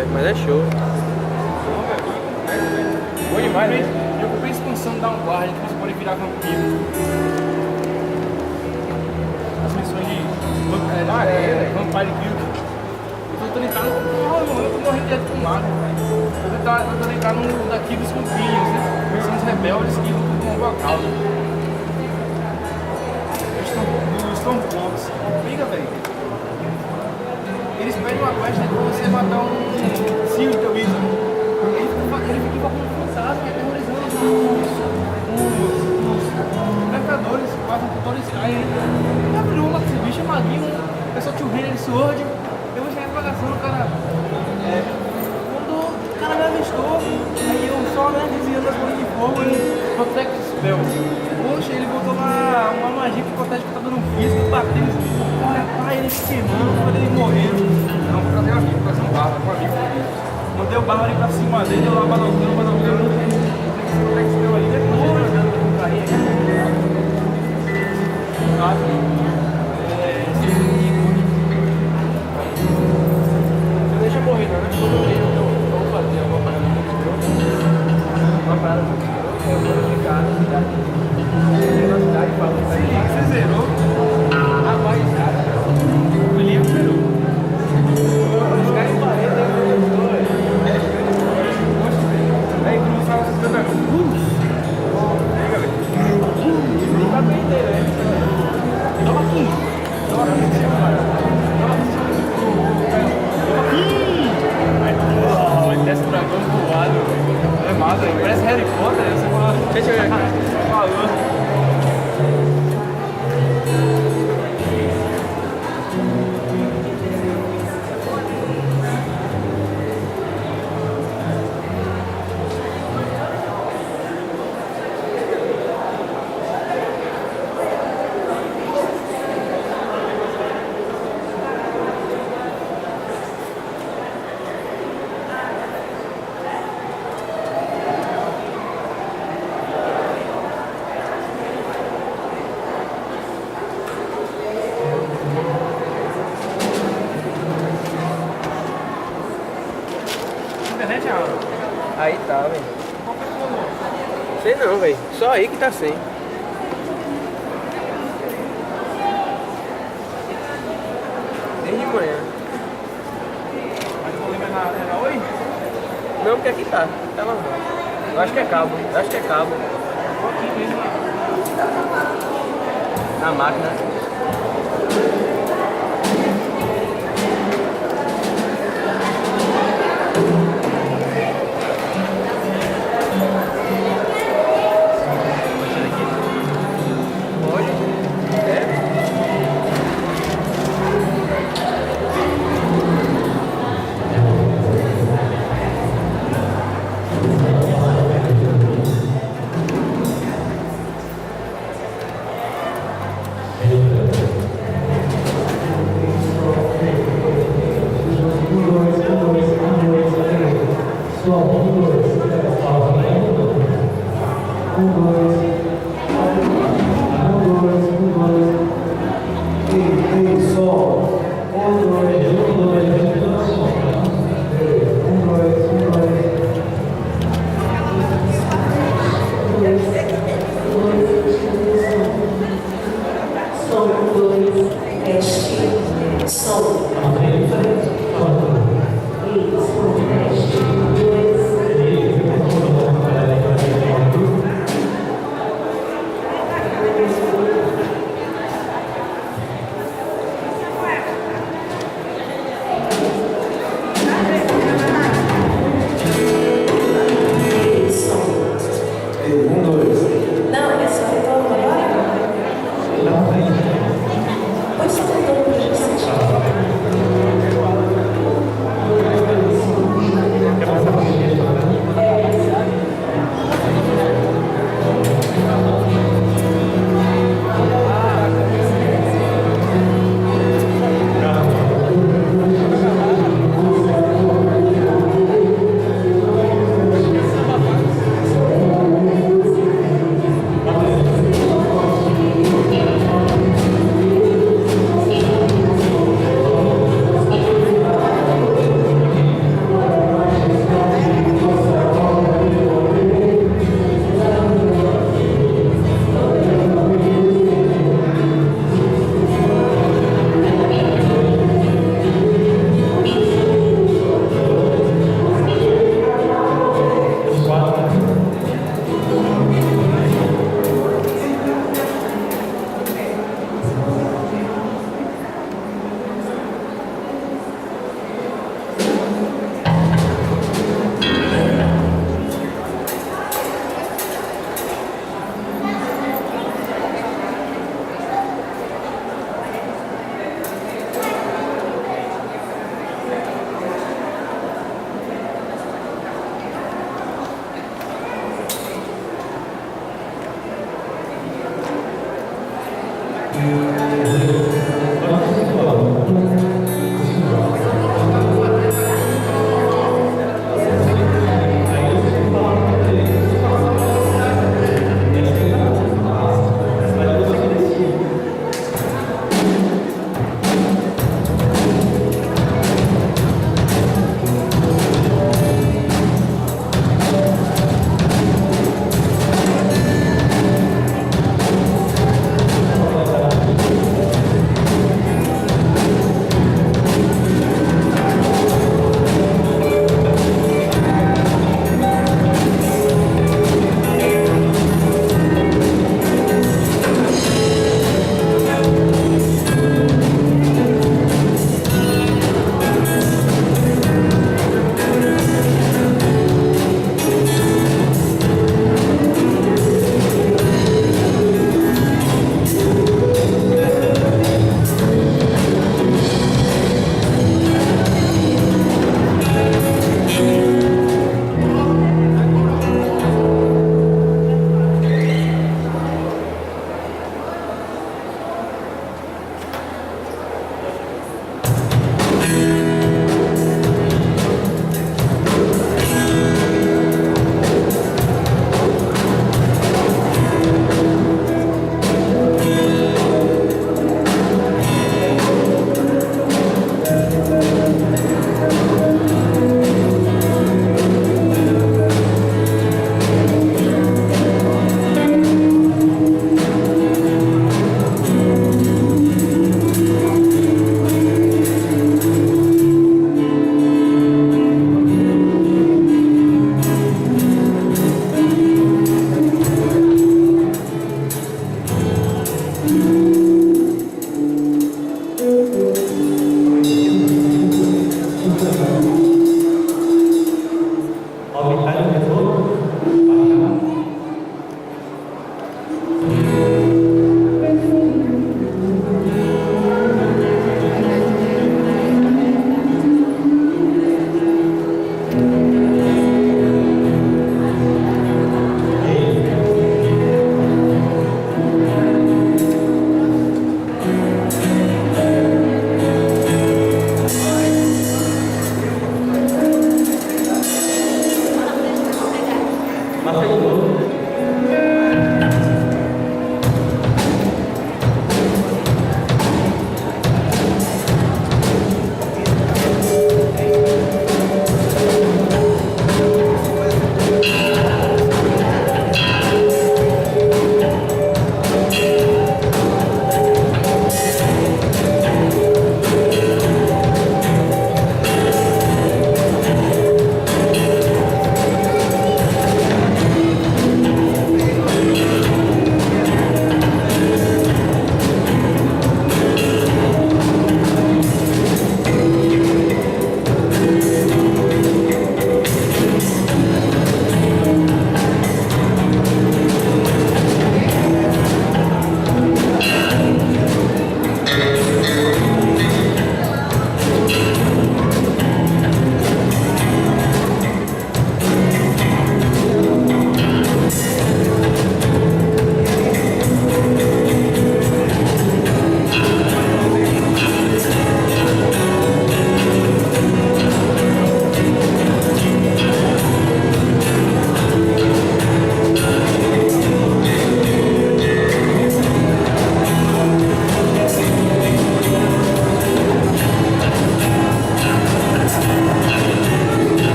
velho, mas é show. Foi demais, velho. Eu comprei a expansão da Vanguard, que vocês podem virar vampiros. As missões de Vampire Guild. Eu tô tentando entrar no. Mano, eu tô morrendo direto com o mago, velho. Eu tô tentando entrar no daqui dos Vampinhos, né? São os rebeldes que lutam com uma causa. Eles estão no Stormcloaks. Liga, velho. Eles pedem uma quest pra você matar um Seal teu Wizard. Ele fica com um fantasma aterrorizando os mercadores que passam por todo Sky. Ele abriu uma esse bicho, é maguinho, o pessoal te rei, ele sword. Eu vou chegar em pagação, o cara. Quando o cara me avistou, aí eu só desviando as bolas de fogo, ele protect spell. Poxa, ele botou lá uma magia que protege que tá dando um físico, batendo. Olha, pai, ele se queimando, quando ele morreu. Não, vou trazer um amigo, vou trazer um barba, um amigo. Mandei o barba ali pra cima dele, eu lá manobreando. Protect spell ali, depois ele jogando com o carinha aqui. Deixa eu morrer, não, né? Quando eu morrer, eu vou fazer uma parada muito escrota. Uma parada muito escrota, eu vou ficar na cidade. Na cidade, falando isso aí. Você zerou? Rapaz, cara. O livro zerou. Os caras em parede, eu gostou, velho. Aí, quando você fala, você fica pega, velho. Não tá bem inteiro, né? Toma aqui. Toma aqui, cara. Vai desce o dragão voado. É massa, parece Harry Potter. Você fala. Deixa eu ver aqui. Falou. Aí tá, velho. Sei não, velho. Só aí que tá sem. Desde manhã. Mas o problema era oi? Não, porque aqui tá. Tá lá. Eu acho que é cabo. Eu acho que é cabo. Aqui mesmo. Na máquina. Pois só tentou para a gente sentir.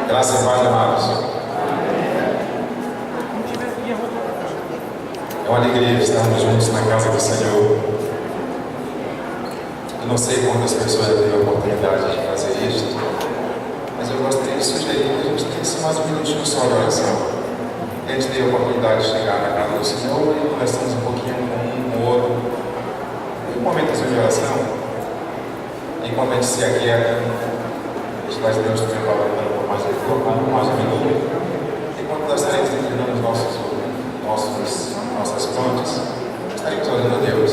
Graça e paz, amados. É uma alegria estarmos juntos na casa do Senhor. Eu não sei quantas pessoas têm a oportunidade de fazer isso, mas eu gostaria de sugerir que a gente tenha mais um minutinho só de oração. A gente tem a oportunidade de chegar na casa do Senhor e conversamos um pouquinho com um outro. Um momento de oração. Enquanto a gente se aquieta, a gente vai ter Deus também falando por mais um minuto. Enquanto nós estaremos inclinando nossas frontes, estaremos orando a Deus,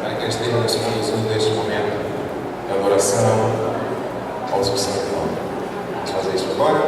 para que Ele esteja nos conduzindo neste momento de adoração ao seu santo nome. Vamos fazer isso agora?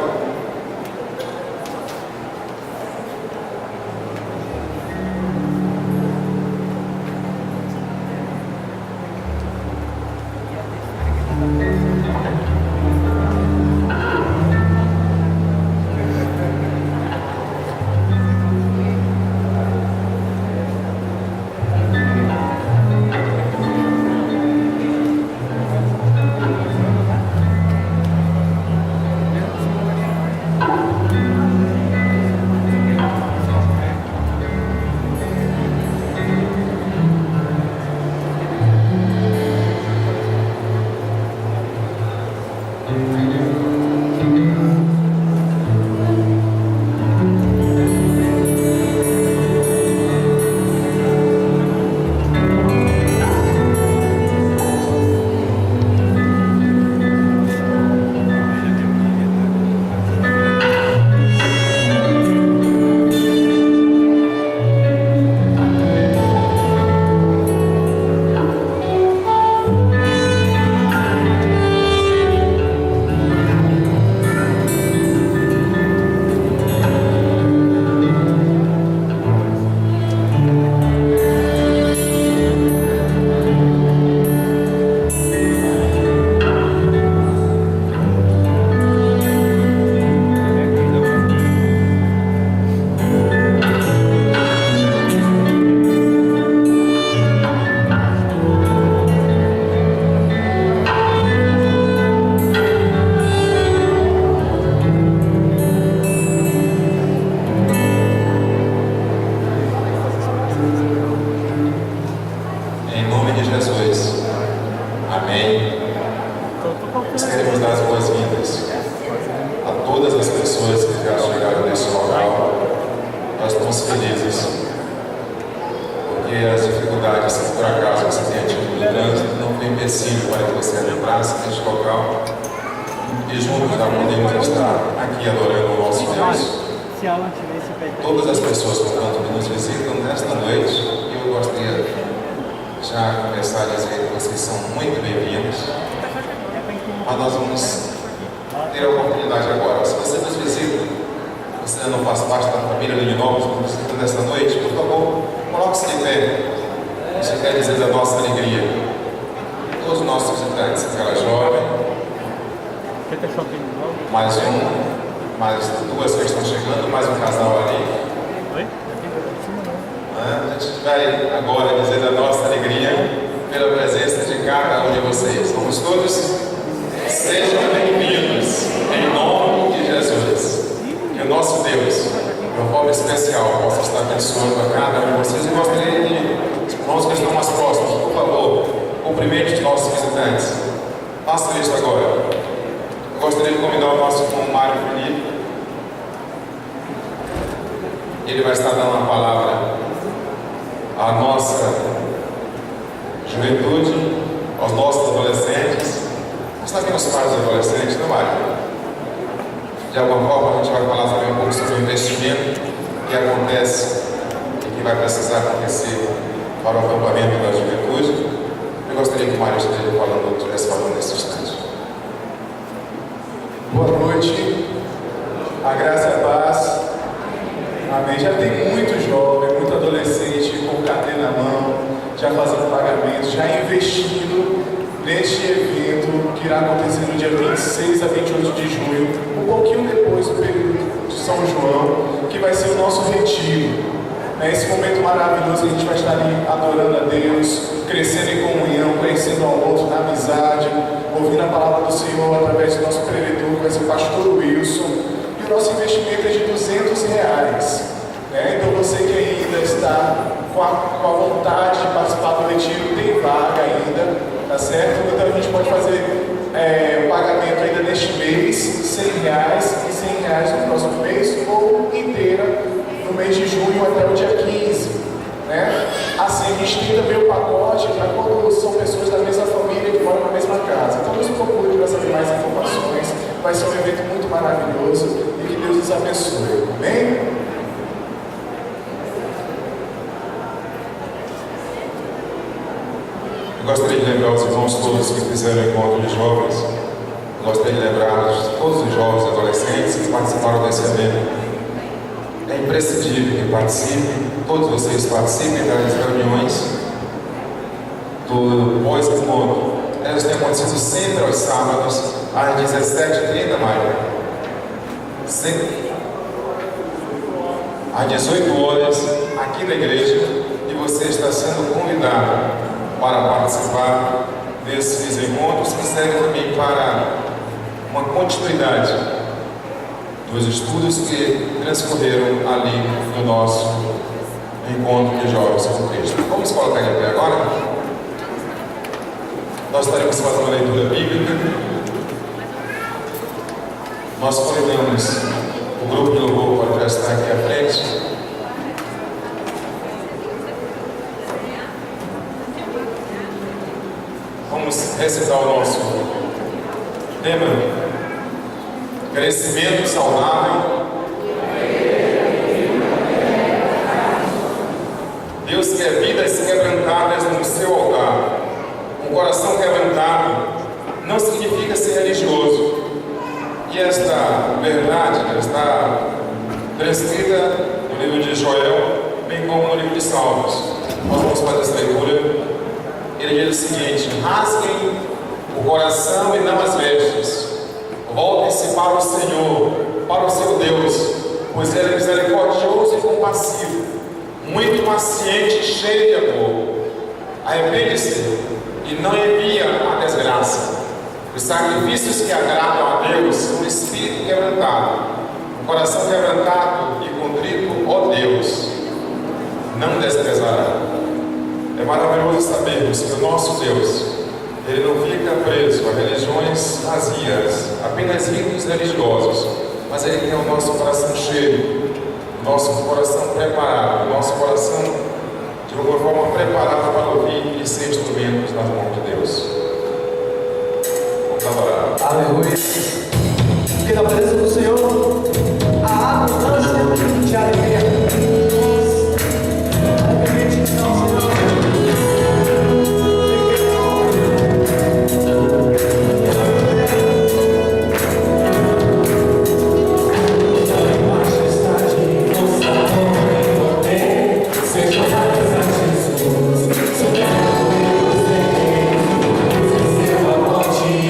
Todas as pessoas, portanto, que nos visitam nesta noite, eu gostaria já começar a dizer que vocês são muito bem-vindos. Mas nós vamos ter a oportunidade agora. Se você nos visita, você não faz parte da família Leninópolis, nos visita nesta noite, por favor, coloque-se de pé. Isso quer dizer da nossa alegria. Todos os nossos visitantes, aquela jovem, mais duas que estão chegando, mais um casal ali. A gente vai agora dizer da nossa alegria pela presença de cada um de vocês. Vamos todos? Sejam bem-vindos em nome de Jesus. Que o nosso Deus, de uma forma especial, possa estar abençoando a cada um de vocês. E gostaria de, os irmãos que estão mais próximos, por favor, cumprimente os nossos visitantes. Faça isso agora. Eu gostaria de convidar o nosso irmão Mário Felipe. Ele vai estar dando uma palavra à nossa juventude, aos nossos adolescentes, mas também aos pais dos adolescentes, não Mário? De alguma forma a gente vai falar também um pouco sobre o investimento que acontece e que vai precisar acontecer para o acampamento da juventude. Eu gostaria que o Mário estivesse falando nesse instante. Boa noite, a graça e a paz, amém. Já tem muito jovem, muito adolescente com o cartão na mão, já fazendo pagamentos, já investindo neste evento que irá acontecer no dia 26 a 28 de junho, um pouquinho depois do período de São João, que vai ser o nosso retiro. Nesse momento maravilhoso a gente vai estar ali adorando a Deus, crescendo em comunhão, conhecendo ao outro na amizade, ouvindo a palavra do Senhor através do nosso pregador, que vai ser o pastor Wilson, e o nosso investimento é de R$200. Né? Então você que ainda está com a vontade de participar do retiro, tem vaga ainda, tá certo? Então a gente pode fazer o pagamento ainda neste mês, R$100 e R$100 no próximo mês, ou inteira no mês de junho até o dia 15. Né? Assim, a gente tem também o pacote para quando são pessoas da mesma família que moram na mesma casa. Então nos procure para saber mais informações. Vai ser um evento muito maravilhoso e que Deus nos abençoe. Amém? Eu gostaria de lembrar os irmãos todos que fizeram o encontro de jovens. Eu gostaria de lembrar todos os jovens e adolescentes que participaram desse evento. É imprescindível que participem, todos vocês participem das reuniões do pós-encontro. Elas têm acontecido sempre aos sábados, às 17h30, Maia. Sempre. Às 18 horas, aqui na igreja, e você está sendo convidado para participar desses encontros, que servem também para uma continuidade dos estudos que transcorreram ali no nosso encontro de jovens com Cristo. Vamos colocar em pé agora? Nós estaremos fazendo uma leitura bíblica. Nós convidamos o grupo de louvor para já estar aqui à frente. Vamos recitar o nosso tema: crescimento saudável. Deus quer vidas quebrantadas no seu altar. Um coração quebrantado não significa ser religioso. E esta verdade está transcrita no livro de Joel, bem como no livro de Salmos. Nós vamos fazer essa leitura. Ele diz o seguinte: rasguem o coração e não as vestes. Voltem-se para o Senhor, para o seu Deus, pois Ele é misericordioso e compassivo, muito paciente e cheio de amor. Arrepende-se e não envia a desgraça. Os sacrifícios que agradam a Deus são o espírito quebrantado, o coração quebrantado e contrito, ó Deus, não desprezará. É maravilhoso sabermos que o nosso Deus, Ele não fica preso a religiões vazias, apenas ritos religiosos, mas Ele tem o nosso coração cheio, o nosso coração preparado, o nosso coração de alguma forma preparado para ouvir e ser instrumentos nas mãos de Deus. Vamos adorar. Aleluia. Porque na presença do Senhor há abundância de alegria. Arrepende-te, Senhor. Seu amor te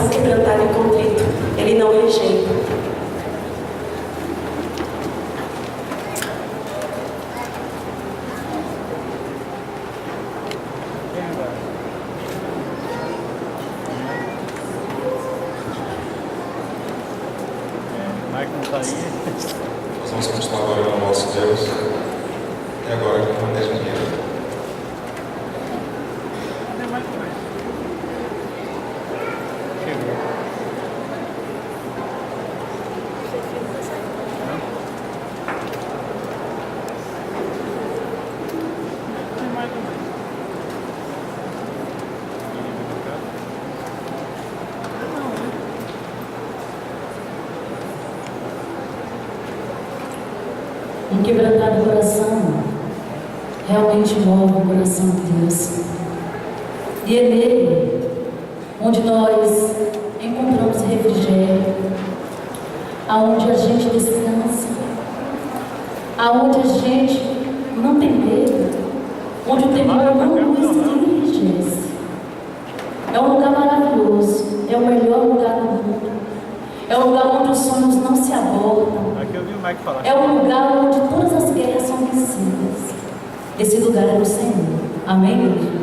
coração quebrantado e contrito, Ele não rejeita. Nós vamos continuar adorando o nosso Deus. E agora que não tem dinheiro. Um quebrantado coração realmente move o coração de Deus. E é nele onde nós encontramos refrigério, aonde a gente descansa, aonde a gente não tem medo, onde o temor não nos enrijece. É um lugar maravilhoso, é o melhor lugar do mundo. É um lugar onde os sonhos não se abortam. É um lugar onde todas as guerras são vencidas. Esse lugar é do Senhor. Amém, igreja?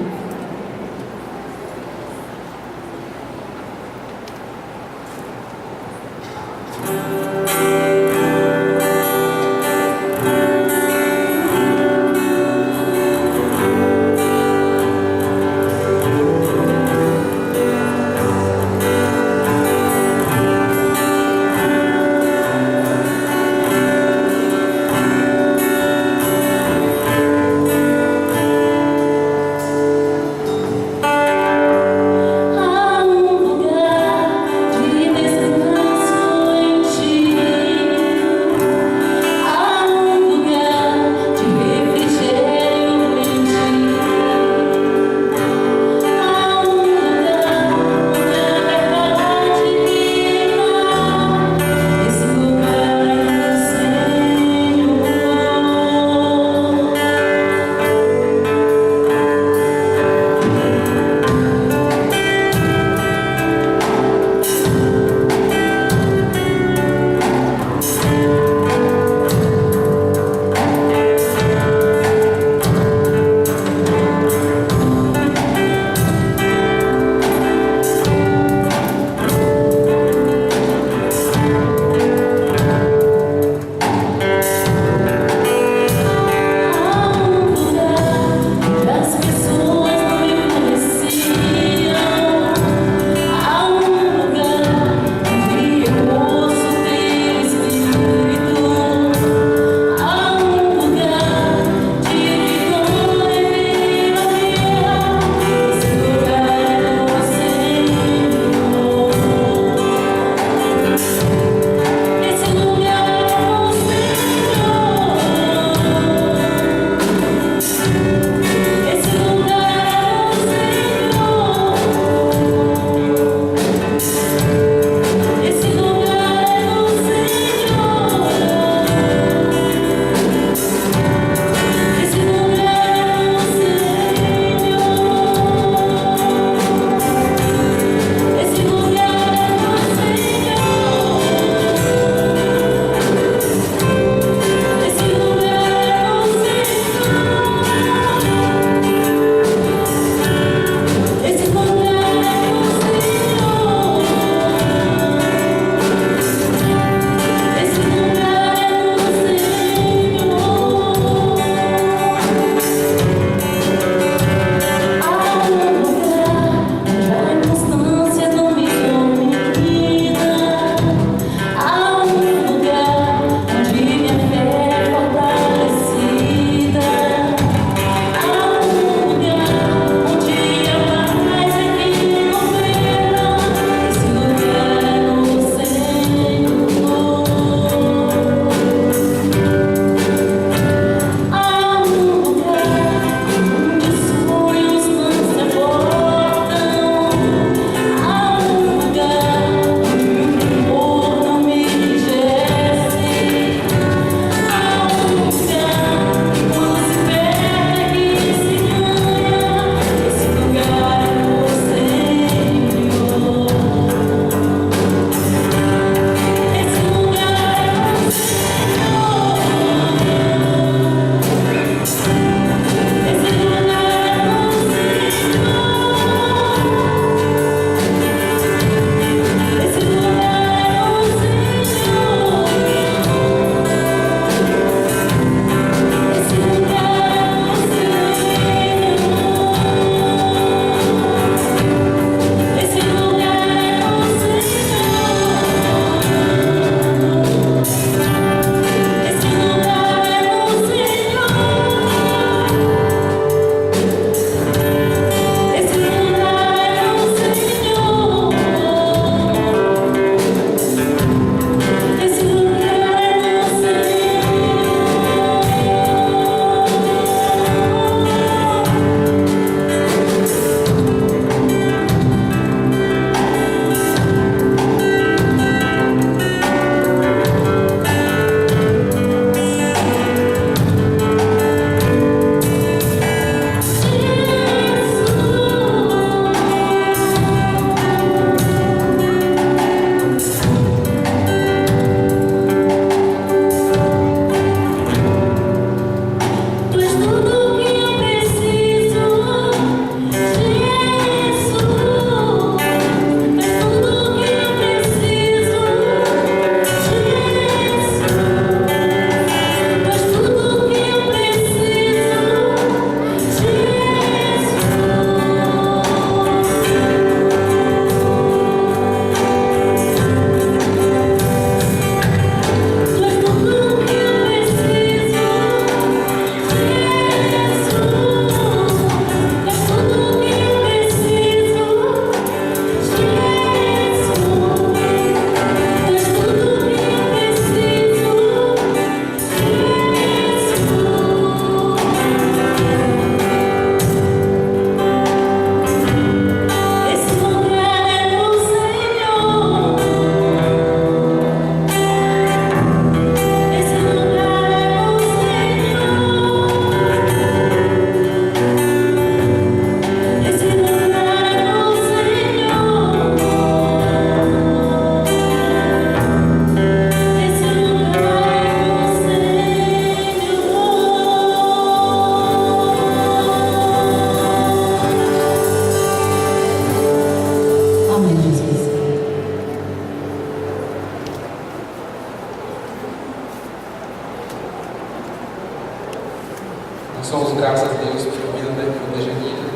somos graças a Deus pela vida da Janina,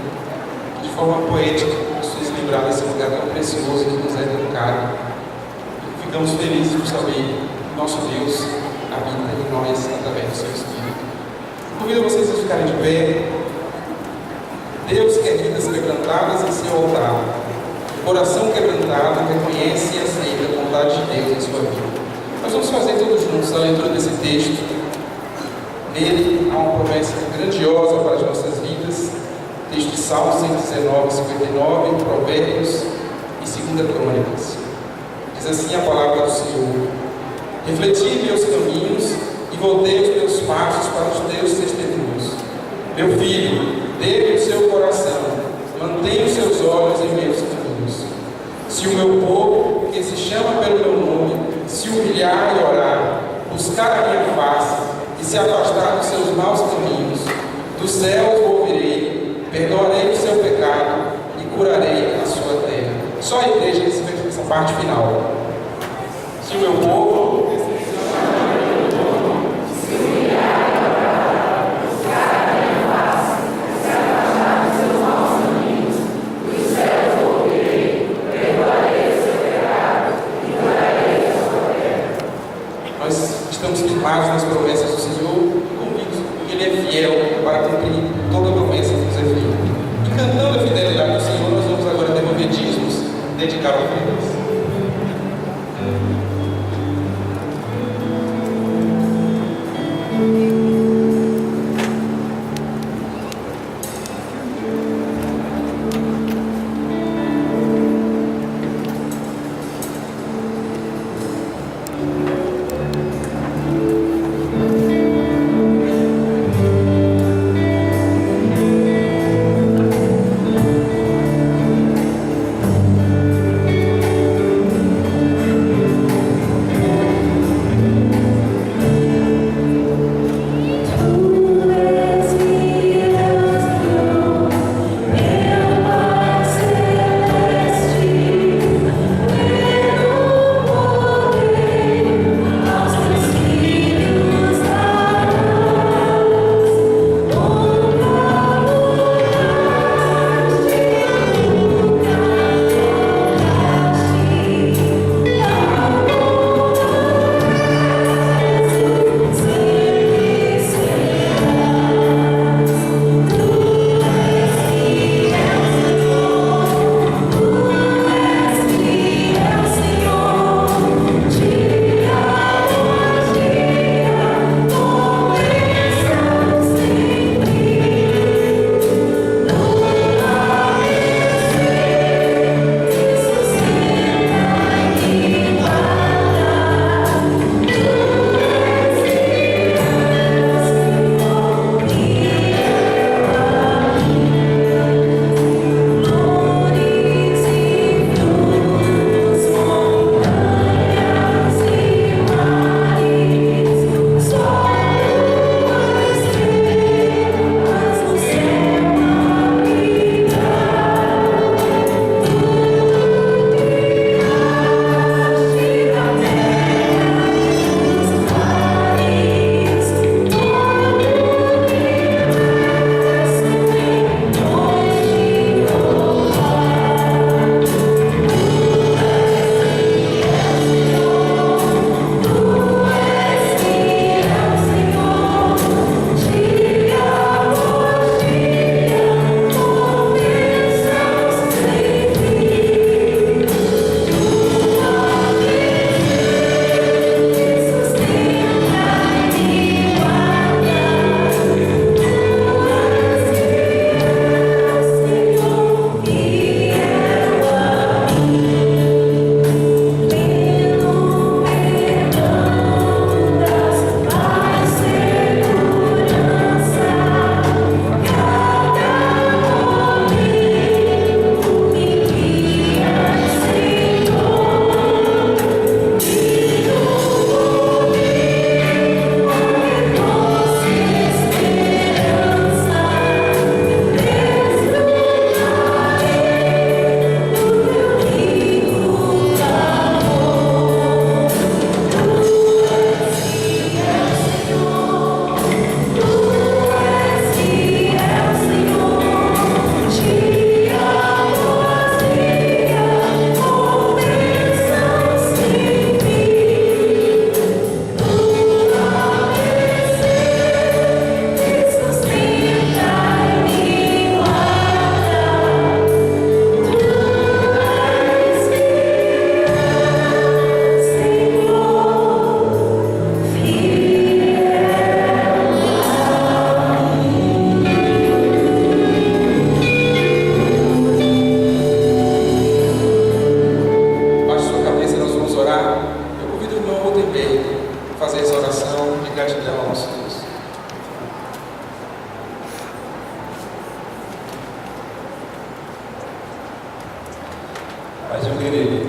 que de forma poética nos fez lembrar desse lugar tão precioso que nos é dedicado. E ficamos felizes por saber que nosso Deus habita em nós através do seu Espírito. Convido vocês a ficarem de pé. Deus quer vidas quebrantadas em seu altar. O coração quebrantado reconhece e aceita a vontade de Deus em sua vida. Nós vamos fazer todos juntos a leitura desse texto. Nele há uma promessa grandiosa para as nossas vidas. Texto de Salmos 119, 59, Provérbios e 2 Crônicas. Diz assim a palavra do Senhor: refleti meus caminhos e voltei os meus passos para os teus testemunhos. Meu filho, dê-me o seu coração, mantenha os seus olhos em meus caminhos. Se o meu povo, que se chama pelo meu nome, se humilhar e orar, buscar a minha face e se afastar dos seus maus caminhos, dos céus o ouvirei, perdoarei o seu pecado e curarei a sua terra. Só a igreja essa parte final. Se o meu povo firmados nas promessas do Senhor, convictos que Ele é fiel para cumprir toda a promessa que nos é feita. E cantando a fidelidade do Senhor, nós vamos agora devolver dízimos, dedicar ofertas.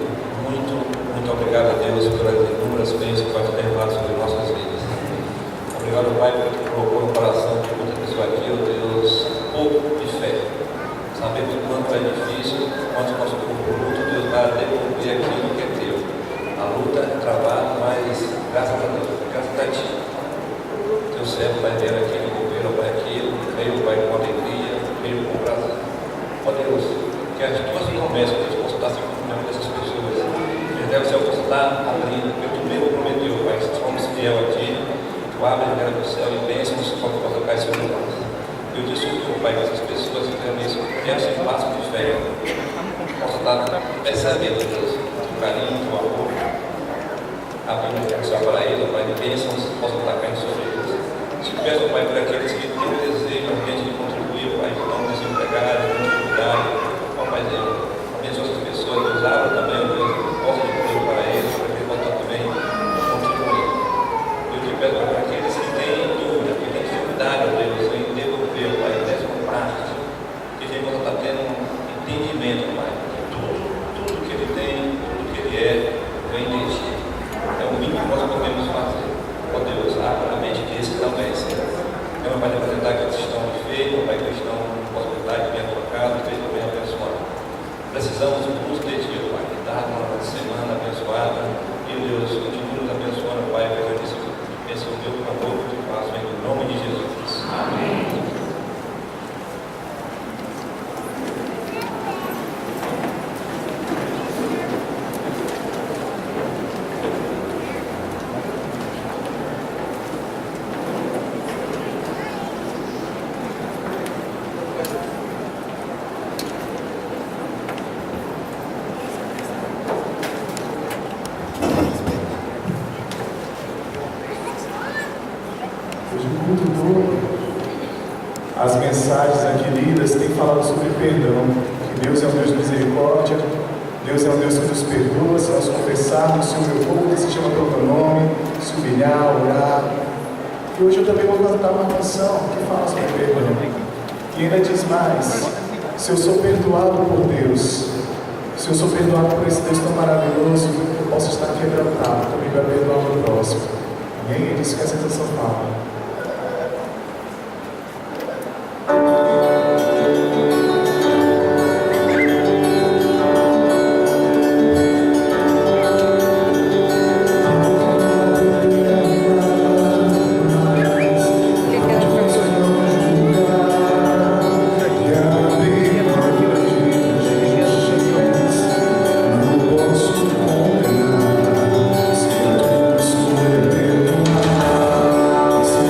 muito obrigado a Deus pelas inúmeras bênçãos que vai derramar sobre nossas vidas. Obrigado, Pai, porque tu colocou no coração de muita pessoa aqui, ó Deus, pouco de fé. Sabemos o quanto é difícil, quanto nosso corpo luta, Deus, para devolver aquilo que é teu. A luta é travada, mas graças a Deus, graças a Ti. Teu servo vai ver aquilo, devolver, Pai, aquilo, veio, Pai, com alegria, veio com prazer. Ó Deus, que as tuas promessas, Deus, possam estar se cumprindo dessas pessoas. Que deve ser o que está abrindo, porque tu mesmo prometeu, Pai, se somos fiel a Ti, tu abre a janela do céu e bênçãos que possam cair sobre nós. Eu te suplicou, Pai, que essas pessoas que tenham isso, tenham esse passo de fé, possam estar percebendo, Deus, o carinho, o amor, abrindo o céu para eles, Pai, de bênçãos que possam estar caindo sobre eles. Te peço, Pai, por aqueles que têm o desejo, de contribuir, Pai, que estão desempregados, com dificuldade, ó Pai Deus, abençoa essas pessoas, Deus, abra também, Deus, possa contribuir para eles, para que eles possam também contribuir. Eu te peço para aqueles que têm dúvida, que têm dificuldade, Deus, em devolver, Pai, décimo prático, que ele possa estar tendo um entendimento, Pai, tudo que ele tem, tudo que ele é, vem de Ti. É o mínimo que nós podemos fazer. Ó Deus, abra a mente deles que não vencem. Eu, Pai, apresentar aqueles que estão enfermos, Pai, que estão no hospital, que vem à tua casa, que vem abençoado. Precisamos muito de Ti, Pai, dar uma semana abençoada. E Deus, continue nos abençoando, Pai, para que esse é o teu favor que eu te faço, em nome de Jesus. Amém. As mensagens aqui lidas têm falado sobre perdão, que Deus é um Deus de misericórdia, Deus é um Deus que nos perdoa se nós confessarmos, se o meu povo se chama pelo meu nome, se humilhar, orar. E hoje eu também vou cantar uma canção que fala sobre perdão. E ainda diz mais, se eu sou perdoado por Deus, se eu sou perdoado por esse Deus tão maravilhoso, eu posso estar quebrantado, também vai perdoar o meu próximo. Amém? É isso que essa canção fala. Se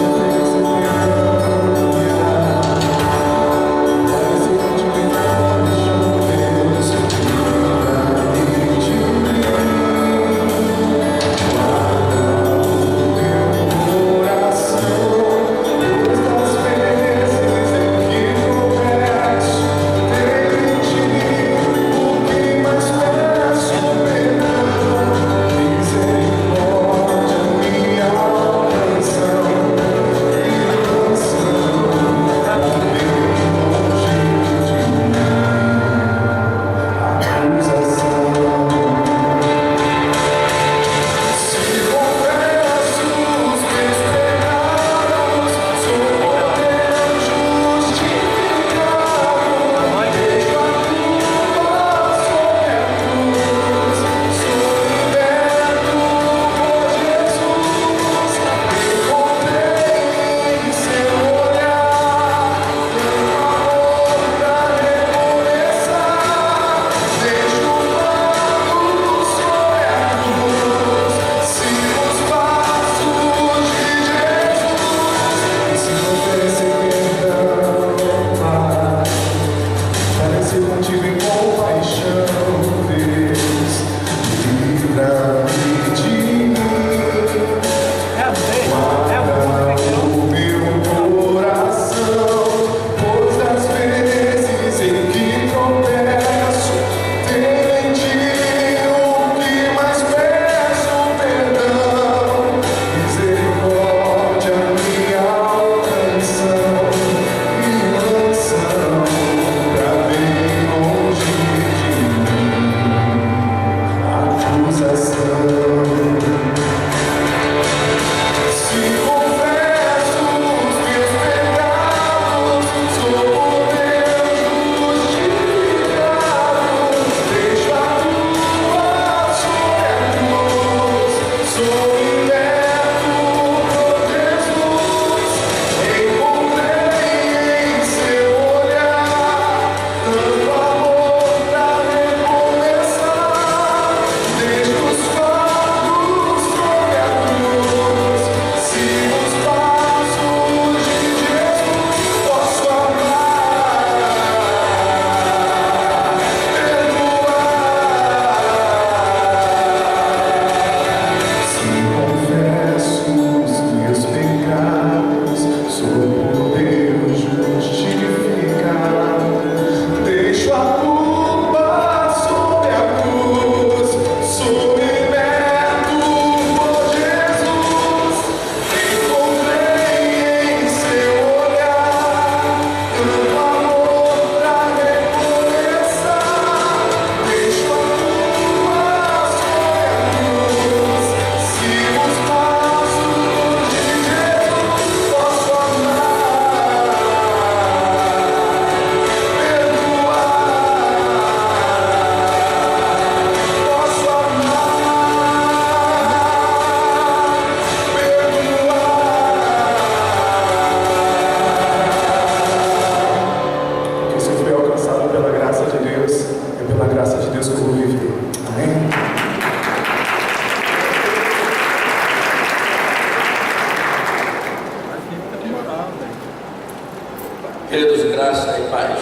paz.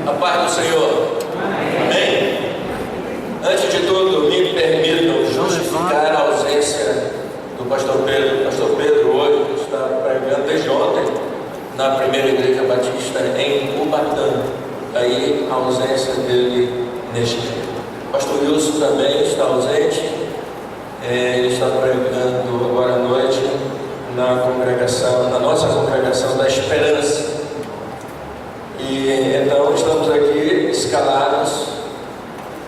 A paz do Senhor. Amém? Antes de tudo, me permitam justificar a ausência do pastor Pedro. O pastor Pedro hoje está pregando desde ontem na primeira igreja batista em Ubatã. Daí a ausência dele neste dia. O pastor Wilson também está ausente. Ele está pregando agora à noite na congregação, na nossa congregação da Esperança. E então estamos aqui escalados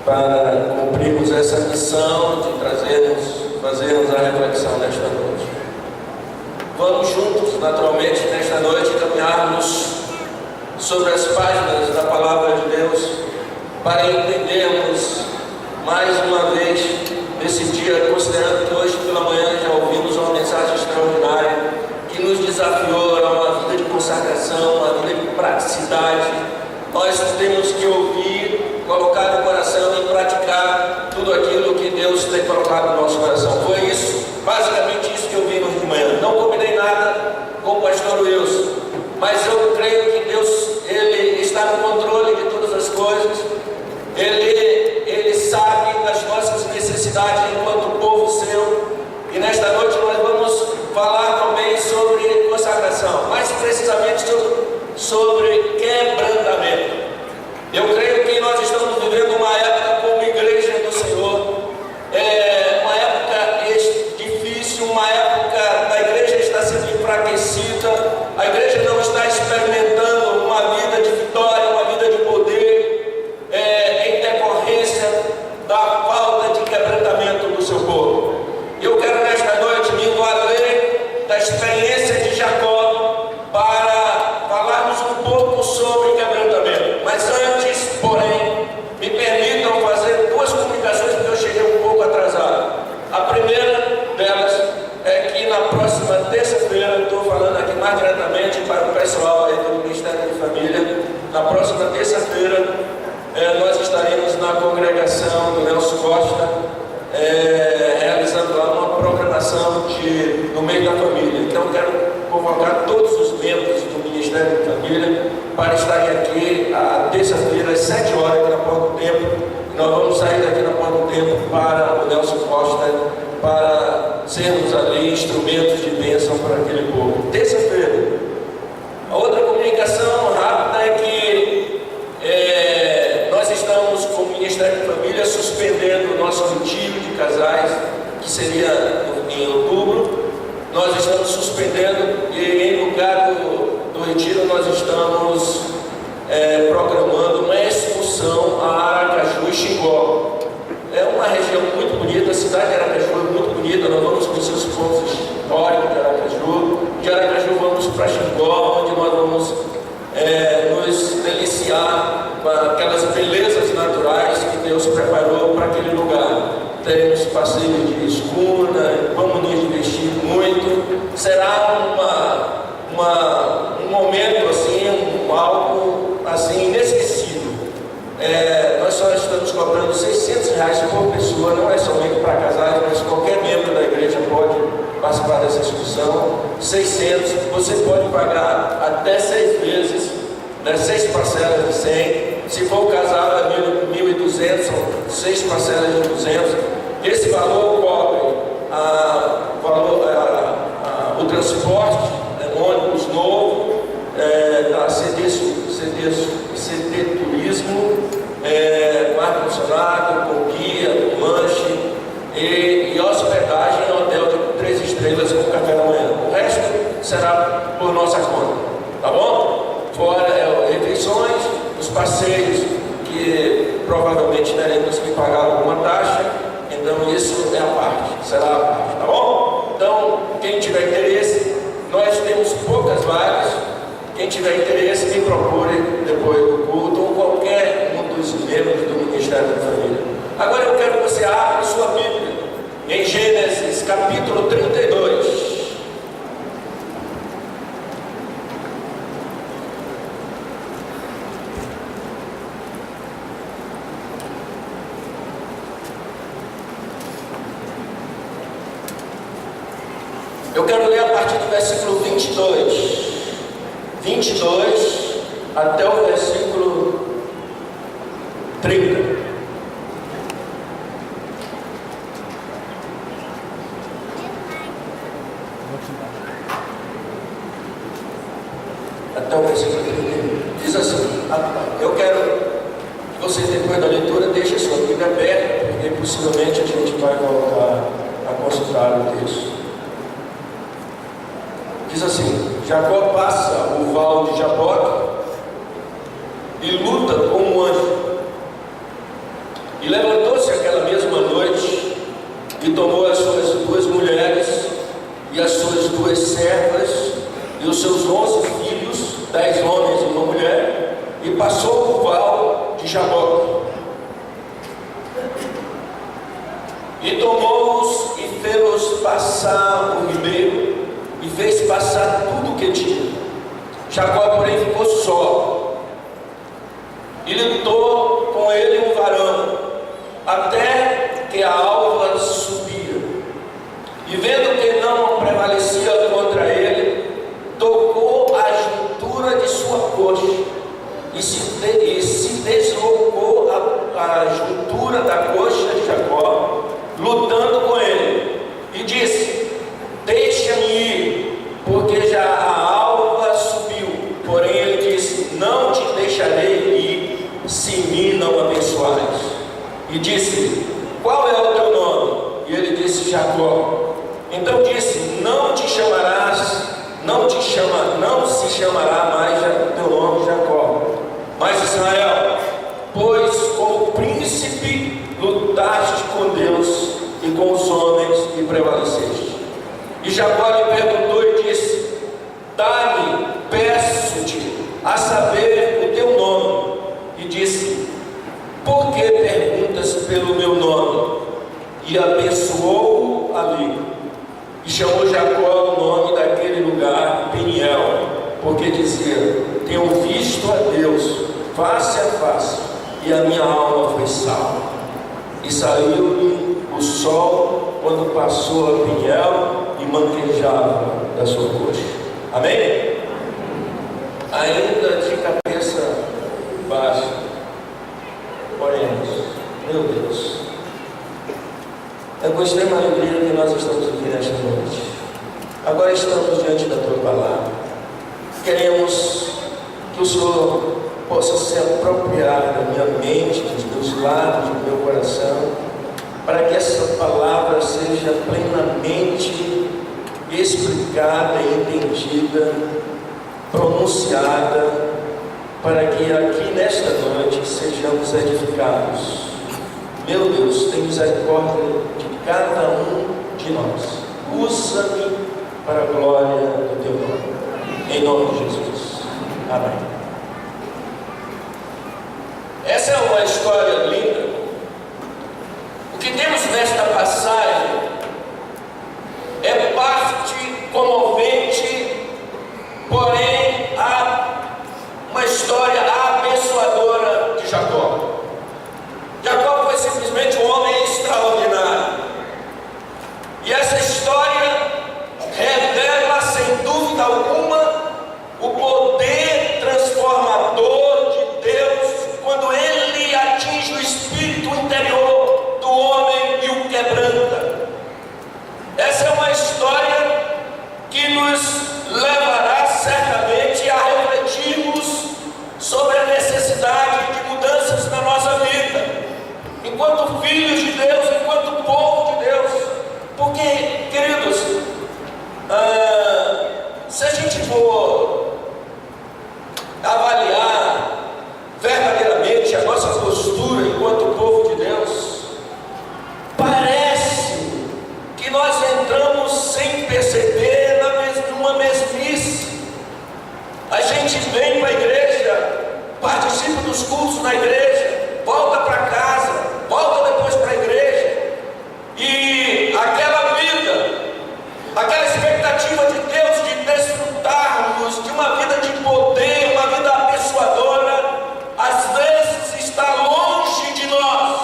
para cumprirmos essa missão de fazermos a reflexão nesta noite. Vamos juntos, naturalmente, nesta noite, caminharmos sobre as páginas da Palavra de Deus para entendermos mais uma vez nesse dia, considerando que hoje pela manhã já ouvimos uma mensagem extraordinária que nos desafiou a uma vida de consagração, uma vida de praticidade. Nós temos que ouvir, colocar no coração e praticar tudo aquilo que Deus tem colocado no nosso coração. Foi isso, basicamente isso que ouvimos de manhã. Não combinei nada com o pastor Wilson, mas eu creio que Deus, Ele está no controle de todas as coisas. Ele sabe das nossas necessidades enquanto povo seu. E nesta noite nós vamos falar também sobre consagração, mais precisamente sobre quebrantamento. Eu creio que nós estamos vivendo uma época como igreja do Senhor, uma época difícil, uma época da igreja está sendo enfraquecida, a igreja não está experimentando uma vida de vitória, uma vida de poder, em decorrência da falta de quebrantamento do seu povo. Eu quero nesta noite me valer da experiência de Jacó para falarmos um pouco sobre quebrantamento. Mas antes, porém, me permitam fazer duas comunicações, porque eu cheguei um pouco atrasado. A primeira delas é que na próxima terça-feira, estou falando aqui mais diretamente para o pessoal aí do Ministério de Família, na próxima terça-feira nós estaremos na congregação do Nelson Costa, realizando lá uma programação no meio da família. Então quero convocar todos os membros do Ministério de Família para estarem aqui a terça-feira às 7 horas aqui na Porta do Templo. Nós vamos sair daqui na Porta do Templo para o Nelson Costa para sermos ali instrumentos de bênção para aquele povo. Terça-feira. A outra comunicação rápida é que nós estamos com o Ministério de Família suspendendo o nosso retiro de casais, que seria em outubro. Nós estamos suspendendo e em lugar do retiro nós estamos programando uma excursão a Aracaju e Xingó. É uma região muito bonita, a cidade de Aracaju é muito bonita. Nós vamos conhecer os pontos históricos de Aracaju. De Aracaju vamos para Xingó, onde nós vamos nos deliciar com aquelas belezas naturais que Deus preparou para aquele lugar. Teremos passeio de escuna, vamos nos divertir muito. Será um momento assim, algo assim inesquecível. Nós só estamos cobrando R$600 por pessoa, não é somente para casais, mas qualquer membro da igreja pode participar dessa excursão. 600, você pode pagar até 6 vezes, 6 parcelas de 100. Se for casado é 1.200, são 6 parcelas de 200. Esse valor cobre o transporte, ônibus novo, da CD Turismo, ar-condicionado, com guia, lanche e hospedagem em hotel de 3 estrelas com café da manhã. O resto será por nossa conta, tá bom? Fora refeições, os passeios que provavelmente teremos que pagar alguma taxa, então isso é a parte, será a parte, tá bom? Então, quem tiver interesse, nós temos poucas vagas. Quem tiver interesse, me procure depois do culto ou qualquer um dos membros do Ministério da Família. Agora eu quero que você abra sua Bíblia em Gênesis capítulo 32. Eu quero ler a partir do versículo 22 até o versículo 30. Até o versículo 30. Diz assim: eu quero que vocês, depois da leitura, deixem a sua Bíblia aberta, porque possivelmente a gente vai voltar a consultar o texto. Diz assim: Jacó passa o val de Jaboque e luta com um anjo. E levantou-se aquela mesma noite e tomou as suas 2 mulheres e as suas 2 servas e os seus 11 filhos, 10 homens e uma mulher, e passou o val de Jaboque. E tomou-os e fez-os passar o ribeiro, e fez passar tudo o que tinha. Jacó, porém, ficou só, e lutou com ele um varão, até que a alva subia. E vendo que não prevalecia contra ele, tocou a juntura de sua coxa, e se deslocou a juntura da coxa de Jacó, lutando com ele, e disse: deixa-me ir, porque já a alva subiu. Porém ele disse: não te deixarei ir, se me não abençoares. E disse: qual é o teu nome? E ele disse: Jacó. Então disse: não se chamará mais teu nome Jacó, mas Israel, pois como príncipe lutaste com Deus e com os homens e prevaleceste. E Jacó lhe perguntou e disse: dá-me, peço-te, a saber o teu nome. E disse: por que perguntas pelo meu nome? E abençoou-o ali. E chamou Jacó o nome daquele lugar Peniel, porque dizia: tenho visto a Deus face a face, e a minha alma foi salva. E saiu-lhe o sol quando passou a Peniel e manquejava da sua coxa. Amém? Ainda de cabeça baixa, oremos. Meu Deus, é com extrema alegria que nós estamos aqui nesta noite. Agora estamos diante da tua palavra. Queremos que o Senhor possa se apropriar da minha mente, dos meus lábios, do meu coração, para que essa palavra seja plenamente explicada, entendida, pronunciada, para que aqui nesta noite sejamos edificados. Meu Deus, tem misericórdia de cada um de nós. Usa-me para a glória do teu nome. Em nome de Jesus. Amém. Essa é uma história linda. O que temos nesta passagem é parte comovente, porém há uma história abençoadora de Jacó. Jacó foi simplesmente um homem extraordinário. E essa história revela, sem dúvida alguma, o poder transformador de Deus quando Ele atinge o espírito interior do homem e o quebranta. Essa é uma história que nos levará certamente a refletirmos sobre a necessidade de mudanças na nossa vida, enquanto filhos de Deus, enquanto povo de Deus. Porque, queridos, se a gente for avaliar verdadeiramente a nossa postura enquanto povo de Deus, parece que nós entramos sem perceber numa mesmice. A gente vem para a igreja, participa dos cultos na igreja, volta para casa, volta depois para a igreja, e aquela vida, aquela expectativa de Deus de desfrutarmos de uma vida de poder, uma vida abençoadora, às vezes está longe de nós.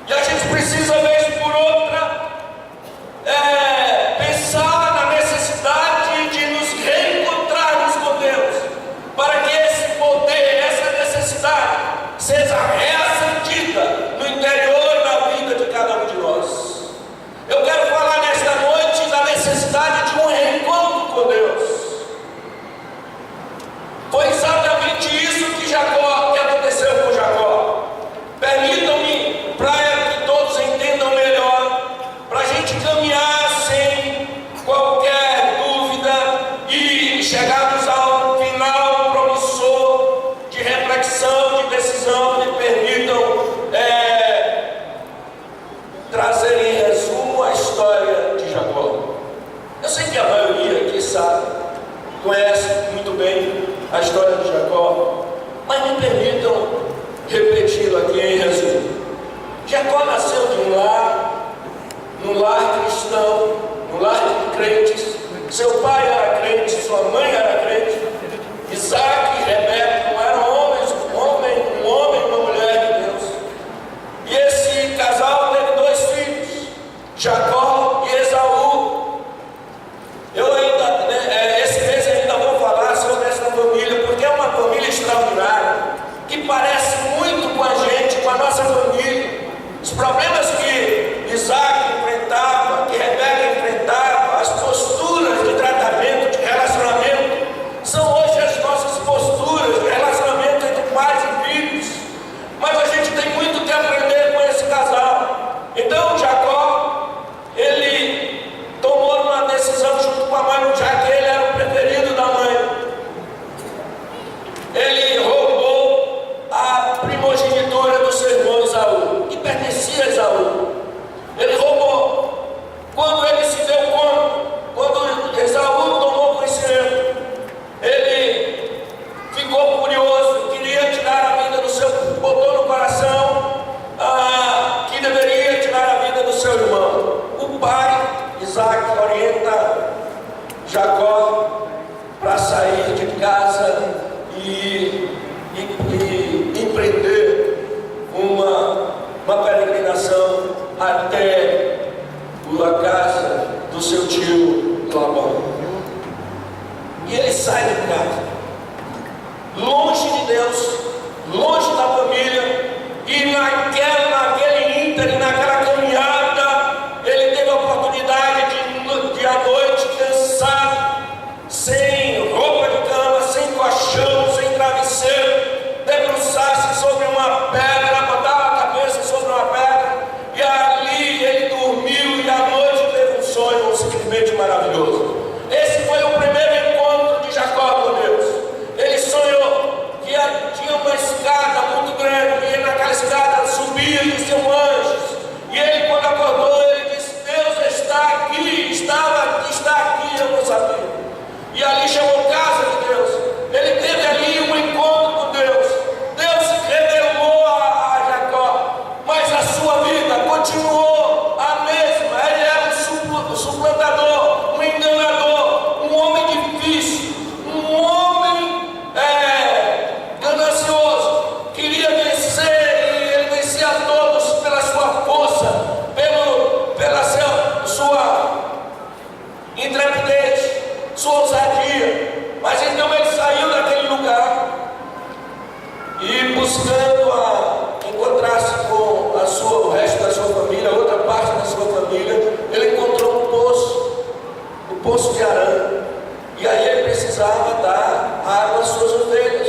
E a gente precisa, vez por outra, pensar na necessidade de nos reencontrarmos com Deus, para que esse história de Jacó. Eu sei que a maioria aqui sabe, conhece muito bem a história de Jacó, mas me permitam repeti-lo aqui em resumo. Jacó nasceu de num lar cristão, num lar de crentes. Seu pai era crente, sua mãe era crente. Isaac e Rebeca não eram homens, um homem e uma mulher de Deus. E esse casal teve 2 filhos, Jacó e Esaú. Eu ainda, esse mês ainda vou falar sobre essa família, porque é uma família extraordinária, que parece muito com a gente, com a nossa família. Os problemas que Isaac enfrentava, que Rebeca enfrentava, as posturas de tratamento, de relacionamento, são hoje as nossas posturas de relacionamento entre pais e filhos. Mas a gente tem muito que aprender com esse casal. Então Jacó, ele tomou uma decisão junto com a mãe, já que ele era o preferido da mãe. Ele roubou a primogenitura do seu irmão Esaú, que pertencia a Esaú. Ele roubou. Quando ele se deu conta, quando Esaú tomou conhecimento, ele ficou curioso, queria tirar a vida do seu, botou no coração que deveria tirar a vida do seu irmão. O pai, Isaac, orienta Jacó para sair de casa e empreender uma peregrinação até a casa do seu tio Labão. E ele sai de casa, longe de Deus, longe da família, e naquele ínterim, naquela caminhada, ele teve a oportunidade de à noite, cansado, sem roupa de cama, sem colchão, sem travesseiro, debruçar-se sobre uma pedra, botar a cabeça sobre uma pedra, e ali ele dormiu, e à noite teve um sonho simplesmente maravilhoso. Esse foi o primeiro encontro de Jacó com Deus. Ele sonhou que tinha uma escada muito grande, e naquela escada subia e desciam anjos. E ele, quando acordou, ele disse: Deus está aqui, está aqui, eu não sabia. E ali chamou casa de Deus. Ele teve ali um encontro com Deus. Deus se revelou a Jacó, mas a sua vida continuou a mesma. Ele era um suplantador, um enganador, um homem difícil, um homem ganancioso. Queria vencer, e ele vencia a todos pela sua força, pela sua intrepidez, sua ousadia. Mas então ele saiu daquele lugar e, buscando encontrar-se com o resto da sua família, outra parte da sua família, ele encontrou um poço de arame. E aí ele precisava dar água às suas ovelhas.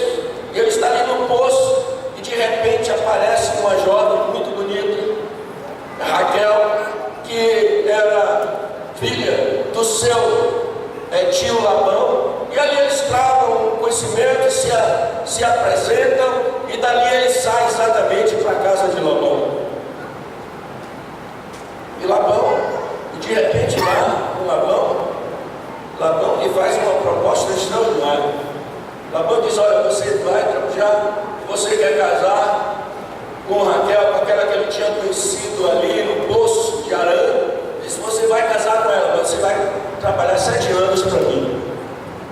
E ele está ali no poço, e de repente aparece uma jovem muito bonita, Raquel, que era filha do seu tio Labão. E ali eles travam um conhecimento, se apresentam, e dali ele sai exatamente para a casa de Labão. E Labão, de repente lá com Labão lhe faz uma proposta extraordinária. Labão diz: olha, você quer casar com Raquel, com aquela que ele tinha conhecido ali no poço de arame. Disse: você vai casar com ela, mas você vai trabalhar 7 anos para mim.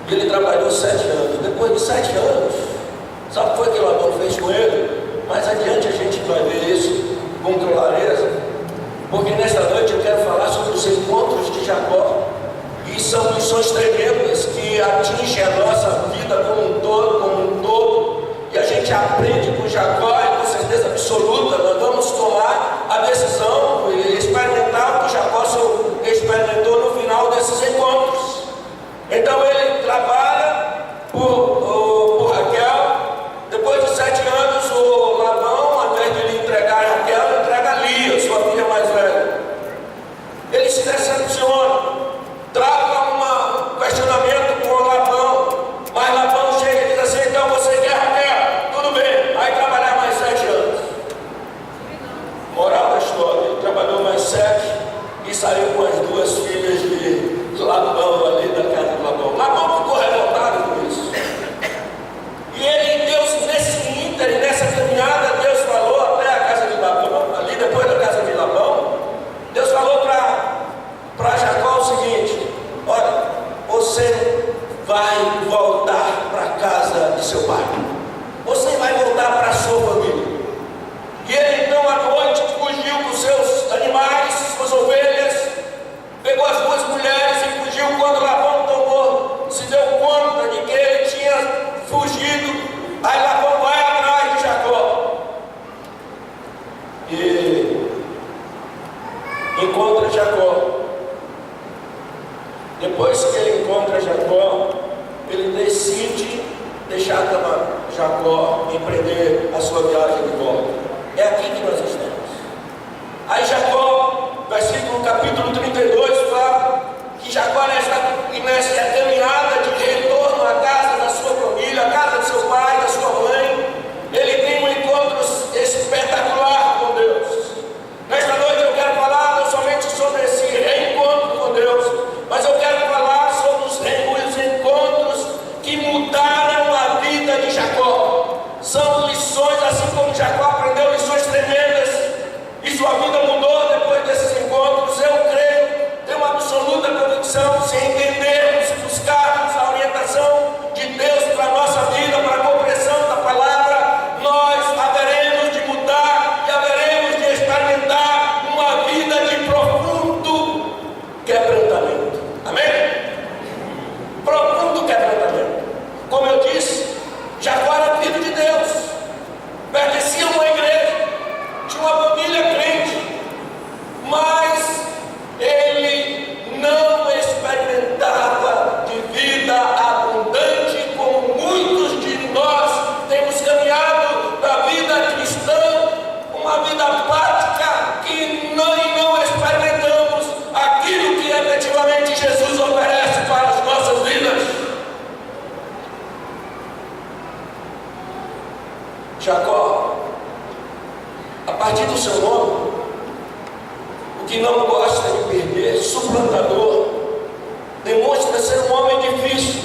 E ele trabalhou 7 anos. Depois de 7 anos, sabe o que foi que Labão fez com ele? Mais adiante a gente vai ver isso com clareza, porque nesta noite eu quero falar sobre os encontros de Jacó. E são lições tremendas que atingem a nossa vida como um todo, e a gente aprende com Jacó, e com certeza absoluta nós vamos tomar a decisão e experimentar o que Jacó experimentou no final desses encontros. Então ele trabalha por Raquel. Depois de 7 anos, o Labão, ao invés de lhe entregar a Raquel, entrega a Lia, sua filha mais velha. Ele se decepciona, trava um questionamento com o Labão, mas Labão chega e diz assim: então você quer Raquel? Tudo bem, vai trabalhar mais 7 anos. Moral da história, saiu com as duas filhas de Labão, ali da casa de Labão. Labão ficou revoltado com isso. E ele, Deus, nesse ínterim, nessa caminhada, Deus falou até a casa de Labão, ali depois da casa de Labão, Deus falou para Jacó o seguinte: olha, você vai voltar para a casa de seu pai. Você vai voltar para a sua família. E ele então à noite fugiu com seus animais, suas ovelhas, pegou as duas mulheres e fugiu. Quando Labão se deu conta de que ele tinha fugido, aí Labão vai atrás de Jacó e encontra Jacó. Depois que ele encontra Jacó, ele decide deixar Jacó empreender a sua viagem de volta. É aqui que nós estamos. Aí Jacó, versículo capítulo 32, fala que Jacó nessa caminhada de retorno à casa da sua família, à casa de seu pai, da sua mãe, ele tem um encontro espetacular com Deus. Nesta noite eu quero falar não somente sobre esse reencontro com Deus, mas eu quero falar sobre os encontros que mudaram a vida de Jacó. São lições, assim como Jacó aprendeu lições tremendas e sua vida mudou depois desses encontros. Eu creio, tenho uma absoluta convicção, se entendermos, se buscarmos a orientação de Deus para a nossa vida, para a compreensão da palavra, nós haveremos de mudar e haveremos de experimentar uma vida de profundo quebrantamento. Amém? Profundo quebrantamento. Como eu disse, Jacó era filho de Deus, pertencia a uma igreja, tinha uma família crente, mas ele não experimentava de vida abundante como muitos de nós temos caminhado da vida cristã, uma vida prática que não experimentamos aquilo que efetivamente Jesus oferece para as nossas vidas. Jacó, a partir do seu nome, o que não gosta de perder, suplantador, demonstra ser um homem difícil,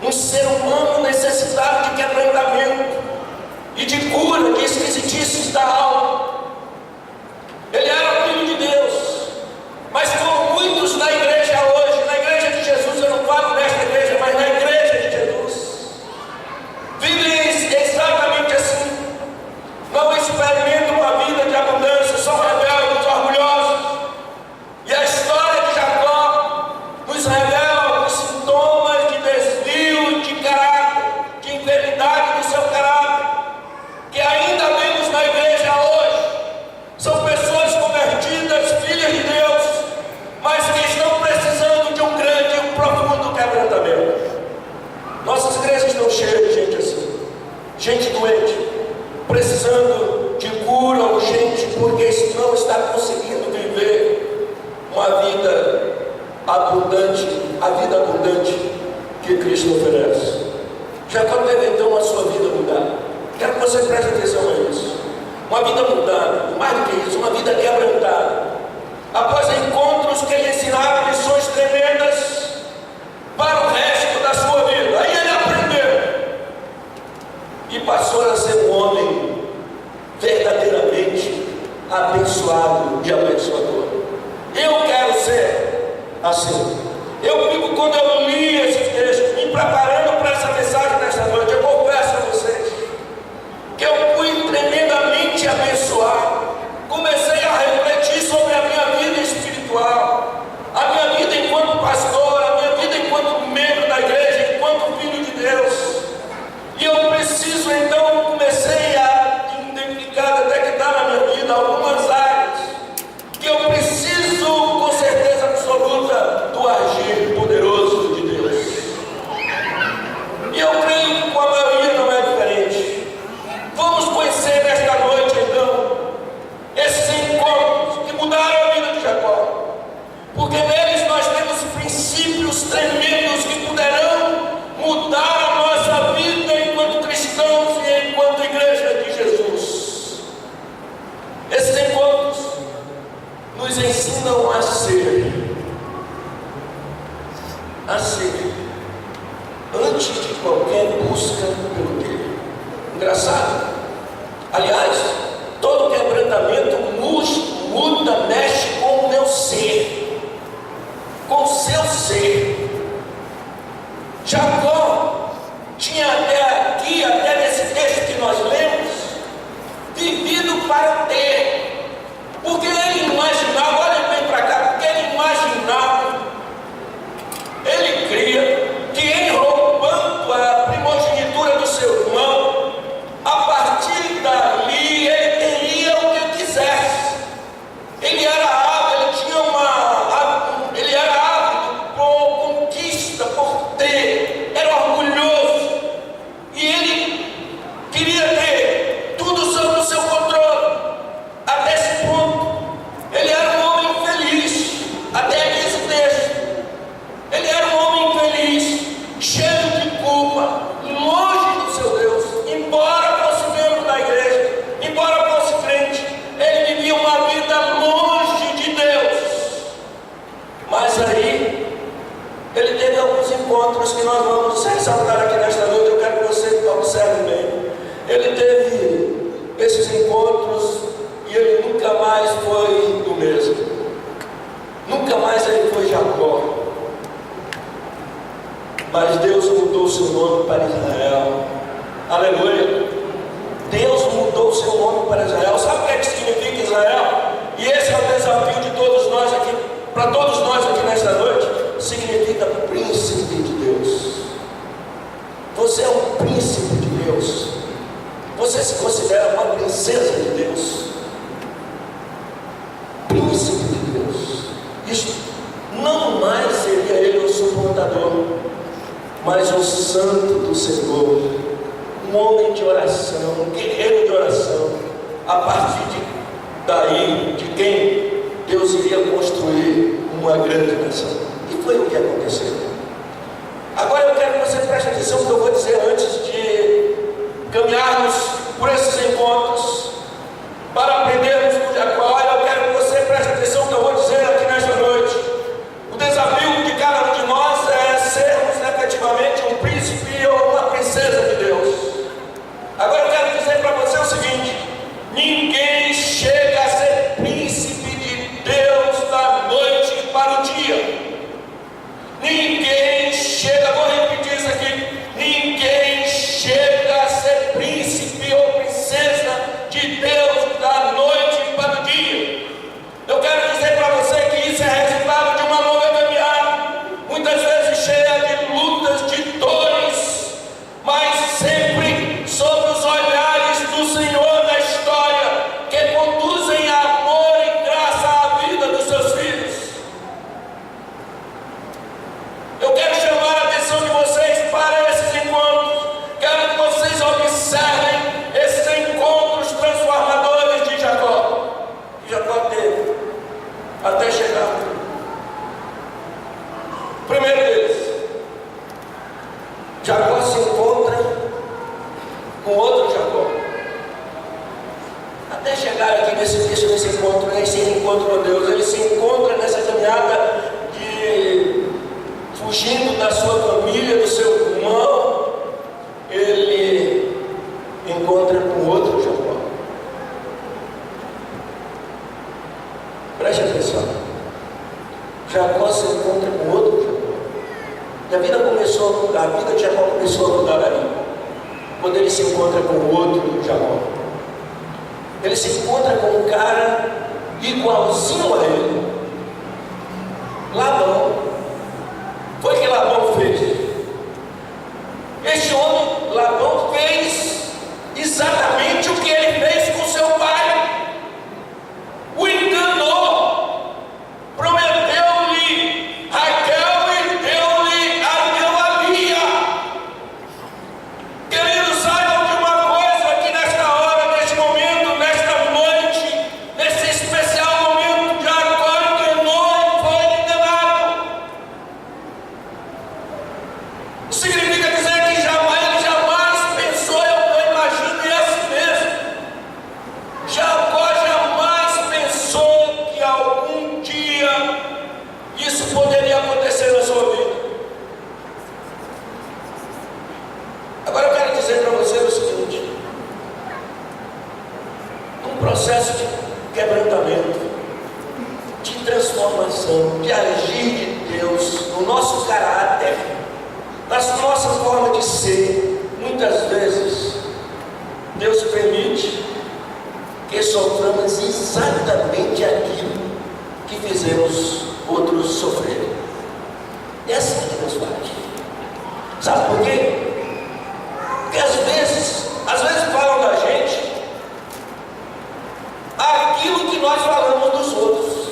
um ser humano necessitado de quebrantamento e de cura de esquisitices da alma. Ele era filho de Deus, mas como muitos na igreja hoje, na igreja de Jesus, eu não falo nesta igreja, mas na igreja de Jesus, vivem exatamente assim, não experimentam uma vida de abundância, são rebeldes, orgulhosos. E a história de Jacó nos revela os sintomas de desvio de caráter, de enfermidade do seu caráter, que ainda vemos na igreja hoje. São pessoas convertidas, filhas de Deus, mas que estão precisando de um grande e um profundo quebrantamento. Nossas igrejas estão cheias de gente assim, gente doente, precisando de cura urgente, porque não está conseguindo viver uma vida abundante, a vida abundante que Cristo oferece. Jacó teve então a sua vida mudada. Quero que você preste atenção a isso. Uma vida mudada, mais do que isso, uma vida quebrantada. Após encontros que lhe ensinaram lições tremendas para o resto da sua vida. Aí ele aprendeu e passou a ser um homem verdadeiramente abençoado e abençoador. Eu quero ser assim. Eu fico, quando eu li esses textos, me preparando para essa mensagem nesta noite, eu confesso a vocês que eu fui tremendamente abençoado. Comecei a refletir sobre a minha vida espiritual, a minha vida enquanto pastor, a minha vida enquanto membro da igreja, enquanto filho de Deus. E eu preciso então, comecei a identificar, detectar na minha vida algumas áreas que eu preciso, com certeza absoluta, do agir poderoso de Deus. nos ensinam a ser, antes de qualquer busca pelo ter. Engraçado. Aliás, todo quebrantamento muda, mexe com o meu ser, com o seu ser. Jacó tinha até nesse texto que nós lemos, vivido para ter, porque ele imaginava, olha bem para cá, porque ele imaginava, ele cria que ele roubando a primogenitura do seu irmão, a partir dali ele teria o que quisesse. Ele era ávido, ele era ávido por conquista, por ter, era orgulhoso, e ele queria ter tudo sob o seu controle. Até esse ponto, ele era um homem infeliz, até aqui esse texto. Ele era um homem infeliz, cheio de culpa, longe do seu Deus, embora fosse membro da igreja, embora fosse crente, ele vivia uma vida longe de Deus. Mas aí, ele teve alguns encontros que nós vamos ressaltar aqui nesta noite. Eu quero que você observe bem. Ele teve esses encontros e ele nunca mais foi o mesmo. Nunca mais ele foi Jacó. Mas Deus mudou o seu nome para Israel. Aleluia. Deus mudou o seu nome para Israel. Sabe o que significa Israel? E esse é o desafio de todos nós aqui, para todos nós aqui nesta noite. Significa príncipe de Deus. Você é um príncipe de Deus. Você se considera uma princesa de Deus. Príncipe de Deus. Isto não mais seria ele o suportador, mas o santo do Senhor, um homem de oração, um guerreiro de oração, a partir daí, de quem Deus iria construir uma grande nação. E foi o que aconteceu. Agora eu quero que você preste atenção no que eu vou dizer antes de caminharmos por esses encontros, para aprendermos com Jacó. Olha, eu quero que você preste atenção no que eu vou dizer aqui nesta noite. O desafio de cada um de nós é sermos efetivamente um príncipe ou uma princesa de Deus. Agora eu quero dizer para você o seguinte: ninguém chega a ser príncipe de Deus da noite para o dia. Ninguém chega, vou repetir isso aqui, ninguém chega a ser príncipe ou princesa de Deus da noite para o dia. Eu quero dizer para você que isso é resultado de uma longa caminhada, muitas vezes cheia de lutas, de dores, mas sempre sob os olhares do Senhor na história, que conduzem amor e graça à vida dos seus filhos. Eu quero chamar a atenção de vocês para esses encontros. Quero que vocês observem esses encontros transformadores de Jacó, que Jacó teve até chegar. O primeiro deles, Jacó se encontra com outro Jacó. Até chegar aqui nesse encontro, nesse encontro com Deus, ele se encontra nessa caminhada de fugindo da sua família, do seu irmão, ele encontra com outro Jacó. Preste atenção. Jacó se encontra com outro Jacó. E a vida de Jacó começou a mudar ali, quando ele se encontra com o outro Jacó. Ele se encontra com um cara igualzinho a ele, Labão. Foi o que Labão fez. Este homem, Labão, fez exatamente o que ele fez com seu pai. O enganou, prometeu-lhe Raquel e deu-lhe a Lia. Queridos, saibam de uma coisa aqui nesta hora, neste momento, nesta noite, nesse especial momento, Jacó isso poderia acontecer na sua vida. Agora eu quero dizer para você o seguinte: um processo de quebrantamento, de transformação, de agir de Deus no nosso caráter, nas nossas formas de ser, muitas vezes Deus permite que soframos exatamente aquilo que fizemos outros sofrerem. É assim que Deus faz. Sabe por quê? Porque às vezes falam da gente aquilo que nós falamos dos outros.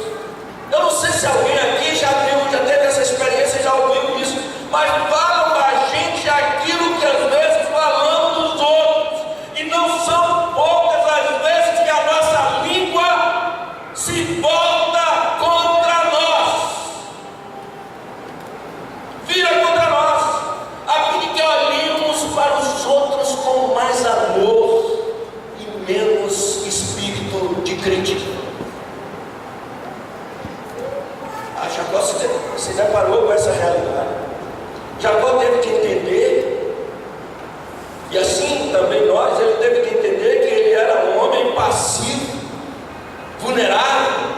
Eu não sei se alguém aqui já teve essa experiência, já ouviu isso, mas falam da gente aquilo que às vezes falamos dos outros, e não são poucas as vezes que a nossa língua se volta contra nós, vira contra nós, a fim de que olhemos para os outros com mais amor e menos espírito de crítica. Jacó se deparou com essa realidade. Jacó teve que entender, e assim também nós, ele teve que entender que ele era um homem passivo, vulnerável,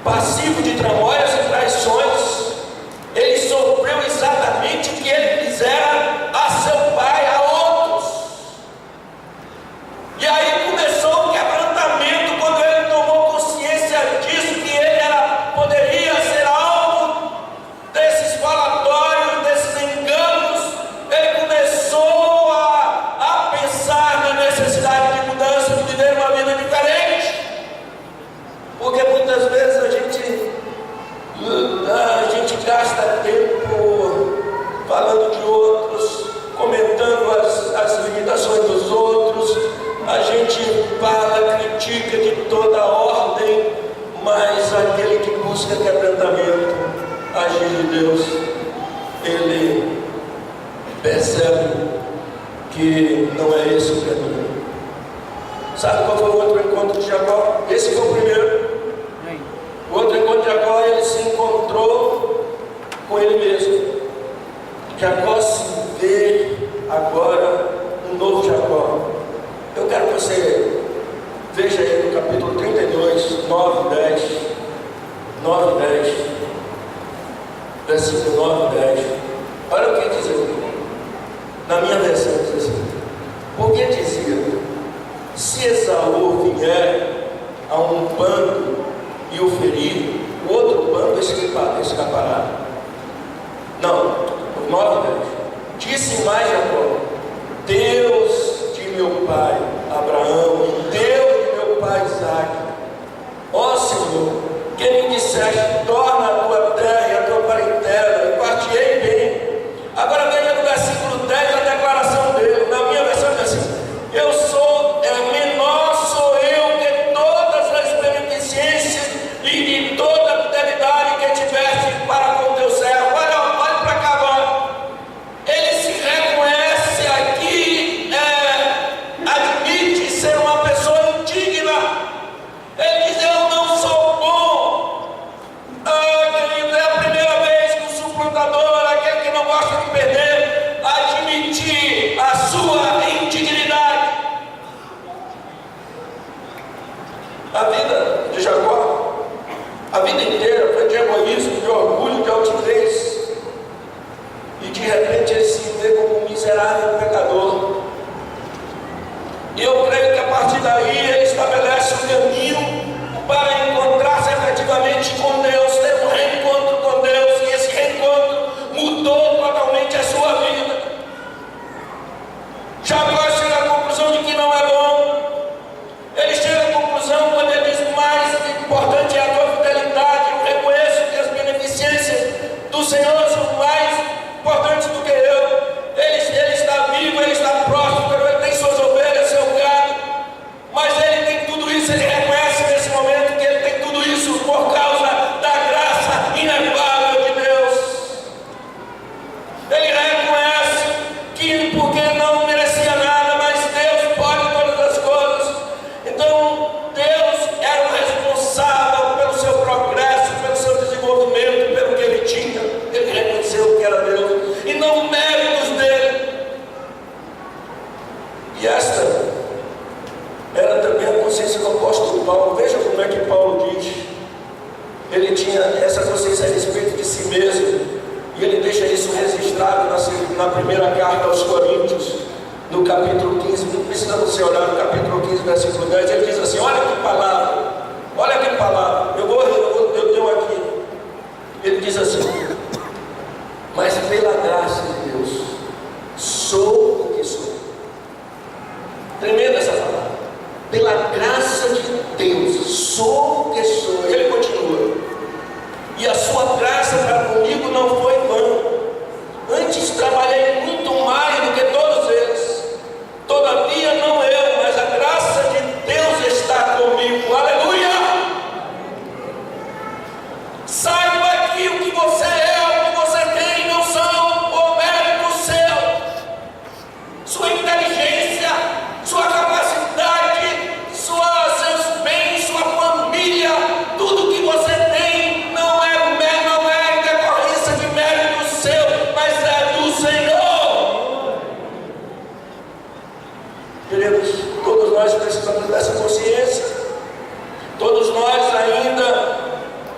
passivo de tramóias e traições. Ele sofreu exatamente o que ele fizera a seu pai, a outros. E aí começou o quebrantamento quando ele tomou consciência disso, que ele poderia ser alvo desses falatórios, desses enganos. Ele começou a pensar na necessidade de mudança, de viver uma vida diferente, porque muitas vezes a gente gasta tempo falando de outros, comentando as limitações dos outros, a gente fala, critica de toda ordem, mas aquele que busca quebrantamento, agir de Deus, ele percebe que não é esse o caminho. Sabe qual foi o outro encontro de Jacó? Esse foi o primeiro. O outro encontro de Jacó, ele se encontrou com ele mesmo. Jacó se vê agora um novo Jacó. Eu quero que você veja aí no capítulo 32, 9 e 10, versículo 9 e 10. Olha o que diz aqui. Na minha versão diz assim: porque dizia, se Esaú vier a um bando e o ferir, o outro bando escapará. Não, 9 e 10. Disse mais Jacó: Deus de meu pai Abraão e Deus de meu pai Isaque, ó Senhor, que me disseste, torna a tua terra e a tua parentela, e partirei bem. Agora veja no versículo 10 a declaração dele. Na minha versão diz assim: eu sou, menor sou eu que todas as beneficências e de toda a fidelidade que tiveste para com teu servo. Olha para cá agora. Ele se reconhece aqui, admite ser uma pessoa indigna. Ele diz: eu não sou bom. É a primeira vez que o suplantador, aquele que não gosta de perder, admitir a sua indignidade. A vida de Jacó, a vida inteira foi de egoísmo, de orgulho, de altivez, e de repente ele se vê como um miserável pecador. E eu creio que a partir daí ele estabelece um caminho para encontrar-se efetivamente com Deus, ter um reencontro com Deus, e esse reencontro mudou totalmente a sua vida. Jacó chega à conclusão de que não é bom. Ele chega à conclusão quando ele diz: mais importante é a tua fidelidade. Eu reconheço que as beneficências do Senhor são mais importantes do que eu. Ele está vivo, ele está próspero, ele tem suas ovelhas, seu gado, mas ele tem tudo isso, ele reconhece ele tinha essa consciência a respeito de si mesmo, e ele deixa isso registrado na primeira carta aos Coríntios, no capítulo 15, não precisa você olhar no capítulo 15, versículo 10, ele diz assim, olha que palavra, eu tenho aqui, ele diz assim, mas pela graça de Deus, sou o que sou. Tremenda essa palavra. Pela graça de Deus, sou o que sou. Ele continua. E a sua graça para comigo não foi vã. Antes trabalhei muito mais do que todos eles. Todavia não eu, mas a graça de Deus está comigo. Aleluia! Saiba que o que você é, o que você tem, não são o mérito seu. Sua inteligência, sua capacidade, seus bens, sua família, tudo que você tem não é decorrência de mérito seu, mas é do Senhor. Queridos, todos nós precisamos dessa consciência. Todos nós ainda,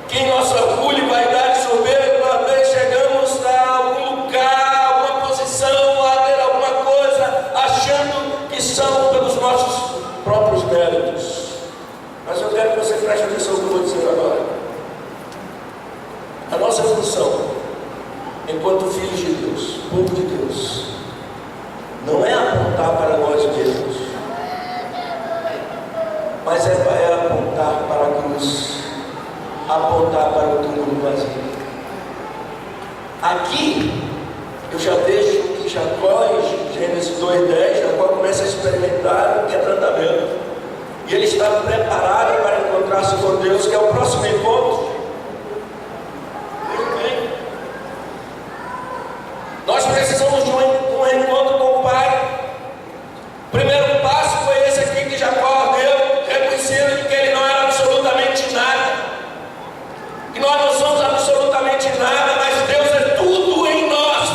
que em nosso orgulho e vaidade soberba, uma vez chegamos a algum lugar, alguma posição, a ter alguma coisa, achando que são pelos nossos próprios méritos. Mas eu quero que você preste atenção no que eu vou dizer agora. A nossa função, enquanto filhos de Deus, povo de Deus, não é apontar para nós mesmos, mas é apontar para a cruz, apontar para o túmulo vazio. Aqui eu já vejo que Jacó, em Gênesis 2:10, Jacó começa a experimentar o quebrantamento. E ele estava preparado para encontrar-se com Deus, que é o próximo encontro. Muito bem. Nós precisamos de um encontro com o Pai. O primeiro passo foi esse aqui que Jacó deu, reconhecendo que ele não era absolutamente nada. Que nós não somos absolutamente nada, mas Deus é tudo em nós.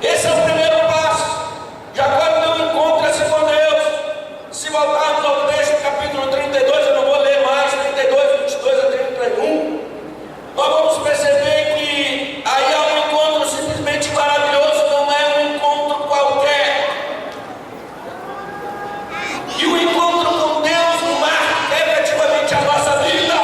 Esse é o primeiro passo. Jacó não encontra-se com Deus. Se voltarmos ao texto, capítulo 32, eu não vou ler mais, 32, 22 a 31, nós vamos perceber que aí há um encontro simplesmente maravilhoso, não é um encontro qualquer. E o encontro com Deus marca efetivamente a nossa vida,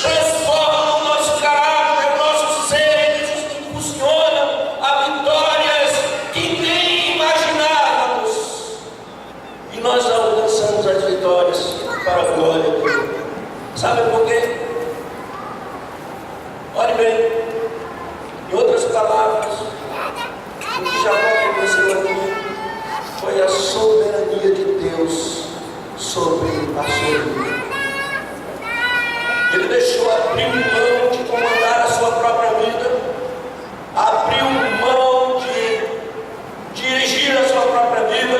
transforma o nosso caráter, o nosso ser, impulsiona a vitórias que nem imaginávamos. E nós alcançamos as vitórias para a glória de Deus. Sabe por quê? Olhe bem, em outras palavras, o que Jacó reconheceu aqui foi a soberania de Deus sobre a sua vida. Ele deixou abrir mão de comandar a sua própria vida, abriu mão de dirigir a sua própria vida,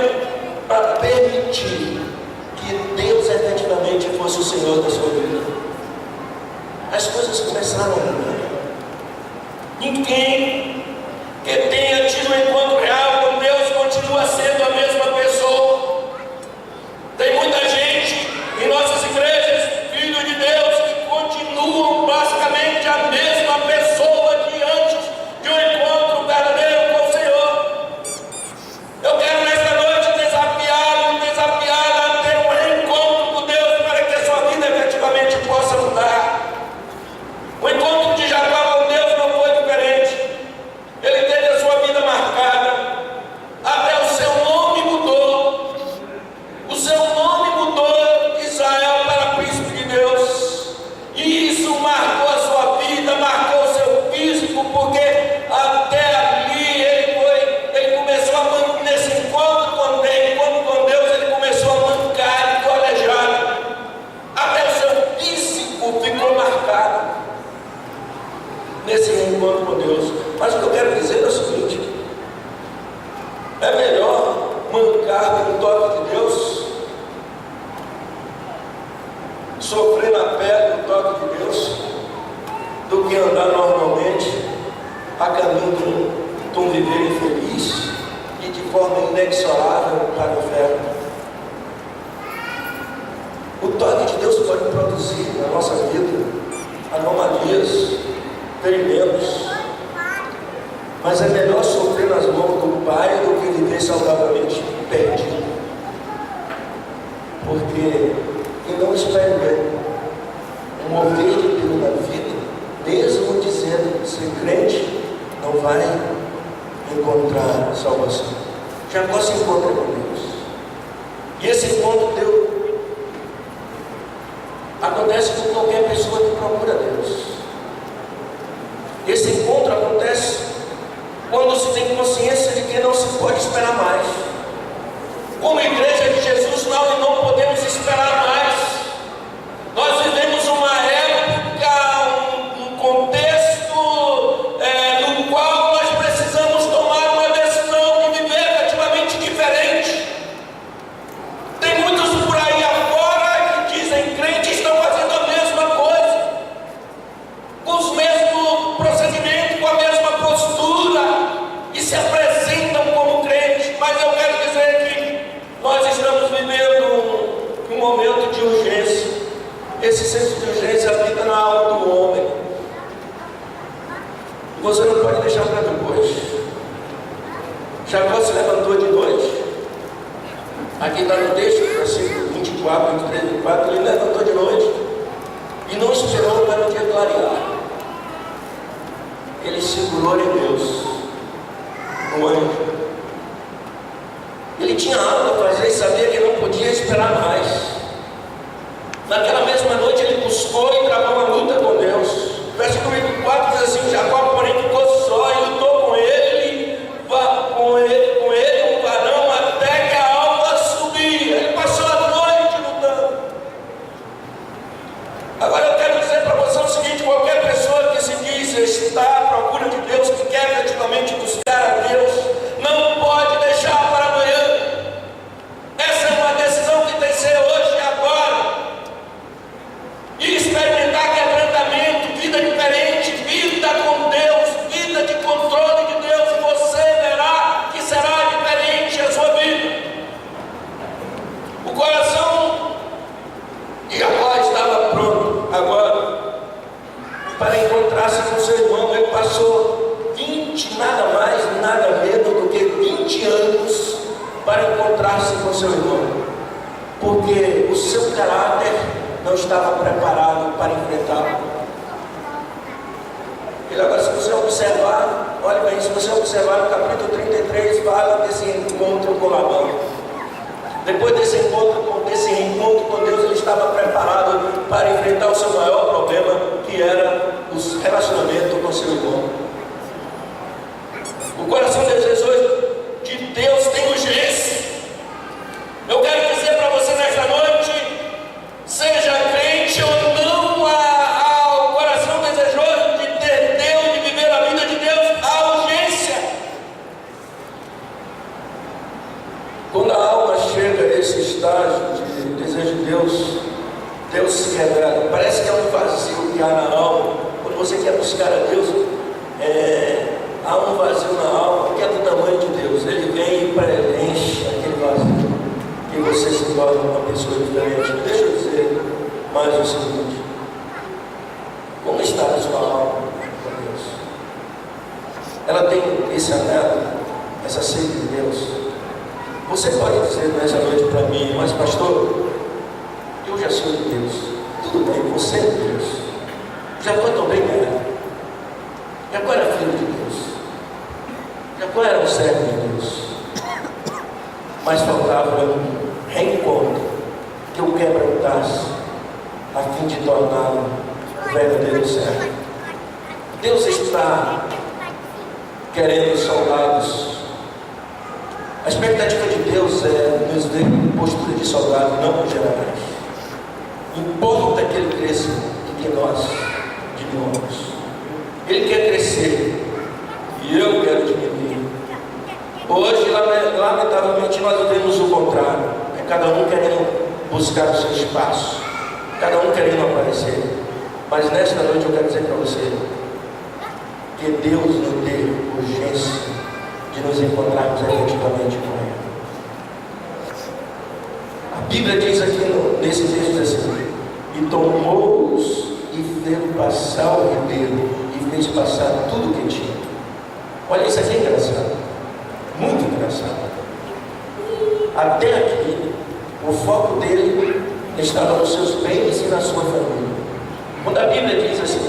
para permitir que Deus efetivamente fosse o Senhor da sua vida. As coisas começaram a mudar. Ninguém que tenha tido um encontro real com Deus continua sendo a mesma pessoa. Tem muita gente em nossas igrejas, filhos de Deus, que continuam basicamente a mesma pessoa de antes de um encontro verdadeiro com o Senhor. Eu quero nesta noite desafiá-la a ter um reencontro com Deus para que a sua vida efetivamente possa mudar. O encontro de Jacó com Deus não foi diferente. Ele teve a sua vida marcada. Até o seu nome mudou. O seu nome mudou de Israel para príncipe de Deus. E isso marcou a sua vida, marcou o seu físico, porque até ali ele começou a mancar, nesse encontro com Deus, ele começou a mancar e ficou aleijado. Até o seu físico ficou marcado nesse encontro com Deus. Mas o que eu quero dizer é o seguinte: é melhor mancar pelo toque de Deus, sofrer na pele do toque de Deus, do que andar normalmente a caminho de um viver infeliz e de forma inexorável para o inferno. pode produzir na nossa vida anomalias, ferimentos, mas é melhor sofrer nas mãos do Pai do que viver saudavelmente perdido. Porque quem não espera um mover de Deus na vida, mesmo dizendo ser crente, não vai encontrar salvação. Jacó se encontra com Deus. E esse encontro acontece com qualquer pessoa que procura Deus. Esse encontro acontece quando se tem consciência de que não se pode esperar mais. Como igreja de Jesus, nós não podemos esperar mais. Nós vivemos uma época, um contexto no qual nós precisamos tomar uma decisão de viver efetivamente diferente. Tem muitos por aí afora que dizem crentes, estão fazendo a mesma coisa, com os mesmos procedimentos, com a mesma postura, e se apresentam como crentes. Mas eu quero dizer que nós estamos vivendo um momento de urgência. Esse senso de urgência habita na alma do homem. Você não pode deixar para depois. Jacó se levantou de noite. Aqui está no texto, versículo 24, 23, 24. Ele levantou de noite e não esperou para o dia clarear. Ele segurou em Deus, no anjo. Ele tinha algo a fazer e sabia que não podia esperar mais. Naquela mesma noite ele buscou e travou uma luta com Deus. Versículo 24 diz assim: Jacó, porém, ficou só e lutou com ele um varão até que a alva subia. Ele passou a noite lutando. Agora eu quero dizer para você o seguinte: qualquer pessoa que se diz estar à procura de Deus, que quer efetivamente buscar a Deus, não pode deixar para amanhã. Essa é uma decisão que tem que ser hoje e agora. E experimentar quebrantamento, vida diferente, vida com Deus, vida de controle de Deus, e você verá que será diferente a sua vida. O coração de Jacó estava pronto agora para encontrar-se com seu irmão. Ele passou 20, nada mais, nada menos do que 20 anos para encontrar-se com seu irmão, porque o seu caráter não estava preparado para enfrentá-lo. E agora, se você observar, olha bem, se você observar no capítulo 33, fala desse encontro com Labão. Depois desse encontro com Deus, ele estava preparado para enfrentar o seu maior problema, que era o relacionamento com seu irmão. O coração desejoso de Deus tem urgência. Eu quero dizer para você nesta noite, seja crente ou não, o coração desejoso de ter Deus, de viver a vida de Deus, há urgência. Quando a alma chega a esse estágio de desejo de Deus, Deus se revela. Parece que é um vazio que há na alma. Quando você quer buscar a Deus, há um vazio na alma que é do tamanho de Deus. Ele vem e preenche aquele vazio, e você se torna uma pessoa diferente. Deixa eu dizer mais o seguinte: como está a sua alma com Deus? Ela tem esse anelo, essa sede de Deus? Você pode dizer nessa noite para mim: mas pastor, eu já sou de Deus. Tudo bem, você é de Deus. Jacó também era. Jacó era filho de Deus. Jacó era um servo de Deus. Mas faltava um reencontro que o quebrantasse, a fim de torná-lo um verdadeiro servo. Deus está querendo soldados. A expectativa de Deus é nos ver em postura de soldado, não como generais. Importa que ele cresça e que nós diminuamos. Ele quer crescer e eu quero diminuir. Hoje, lamentavelmente, nós vivemos o contrário. É cada um querendo buscar o seu espaço, cada um querendo aparecer. Mas nesta noite eu quero dizer para você que Deus nos dê urgência de nos encontrarmos efetivamente com Ele. A Bíblia diz aqui nesse texto assim: e tomou-os e fez passar o ribeiro, e fez passar tudo que tinha. Olha, isso aqui é engraçado, muito engraçado. Até aqui, o foco dele estava nos seus bens e na sua família. Quando a Bíblia diz assim,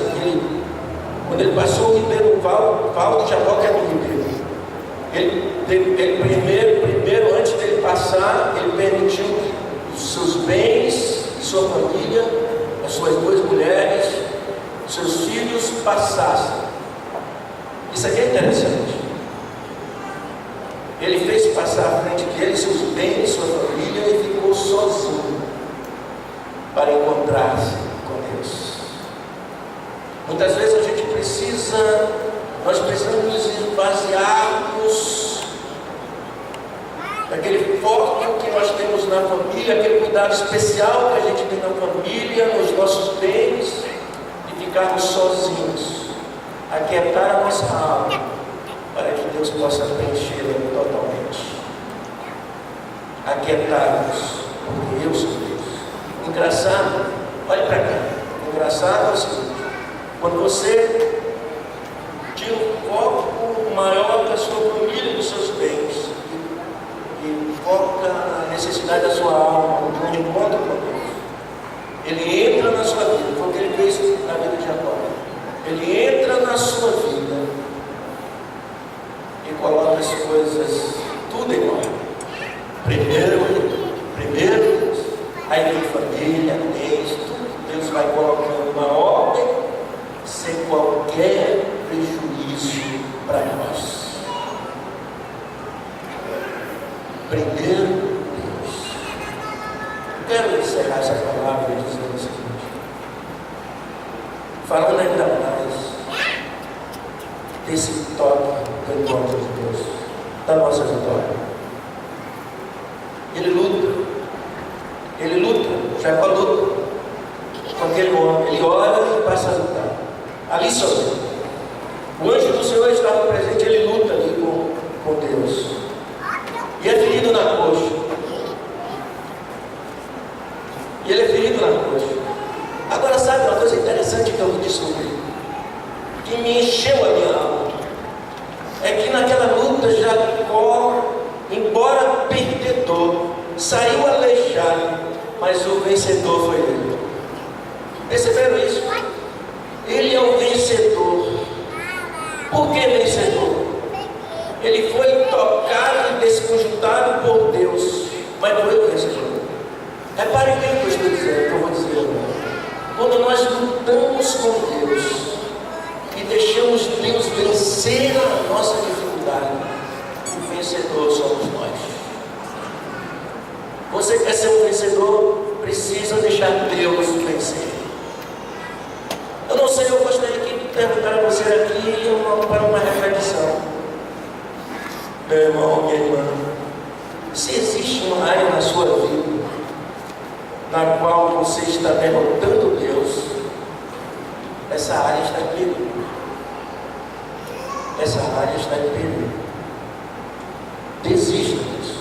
quando ele passou o ribeiro, o val de Jabó, que era um ribeiro, ele primeiro, antes dele passar, ele permitiu que os seus bens, sua família, as suas 2 mulheres, seus filhos passassem. Isso aqui é interessante. Ele fez passar à frente dele seus bens, sua família, e ficou sozinho para encontrar-se com Deus. Muitas vezes a gente nós precisamos nos esvaziarmos daquele foco que nós temos na família, aquele cuidado especial que a gente tem na família, nos nossos bens, e ficarmos sozinhos, aquietar a nossa alma, para que Deus possa preenchê-la totalmente. Aquietarmos, porque eu sou Deus. Engraçado, olha para cá. Engraçado é o seguinte: quando você tira um foco maior da sua família e dos seus bens, e foca na necessidade da sua alma, de um encontro com Deus, ele entra na sua vida, foi o que ele fez na vida de Jacó. Ele entra na sua vida e coloca as coisas tudo em ordem. Primeiro, aí vem família, bens, tudo Deus vai colocando na ordem, sem qualquer prejuízo para nós. Primeiro Deus. Quero encerrar essa palavra dizendo o seguinte, falando ainda mais desse toque do encontro de Deus, da nossa vitória. Ele luta, Jacó luta com aquele homem, ele ora e passa a lutar. Ali sozinho. O anjo do Senhor estava presente, ele luta ali com Deus. E é ferido na coxa. E ele é ferido na coxa. Agora, sabe uma coisa interessante que eu descobri? Que me encheu a minha alma. É que naquela luta, Jacó, embora perdedor, saiu aleijado, mas o vencedor foi ele. Perceberam isso? Ele é o vencedor. Por que vencedor? Ele foi tocado e desconjuntado por Deus, mas não foi o vencedor. Reparem bem o que eu estou dizendo, que eu vou dizer agora. Quando nós lutamos com Deus e deixamos Deus vencer a nossa dificuldade, o vencedor somos nós. Você quer ser um vencedor, precisa deixar Deus vencer. Eu não sei, eu gostaria de perguntar a você aqui para uma reflexão. Meu irmão, minha irmã, se existe uma área na sua vida na qual você está derrotando Deus, essa área está em perigo. Essa área está em perigo. Desista disso.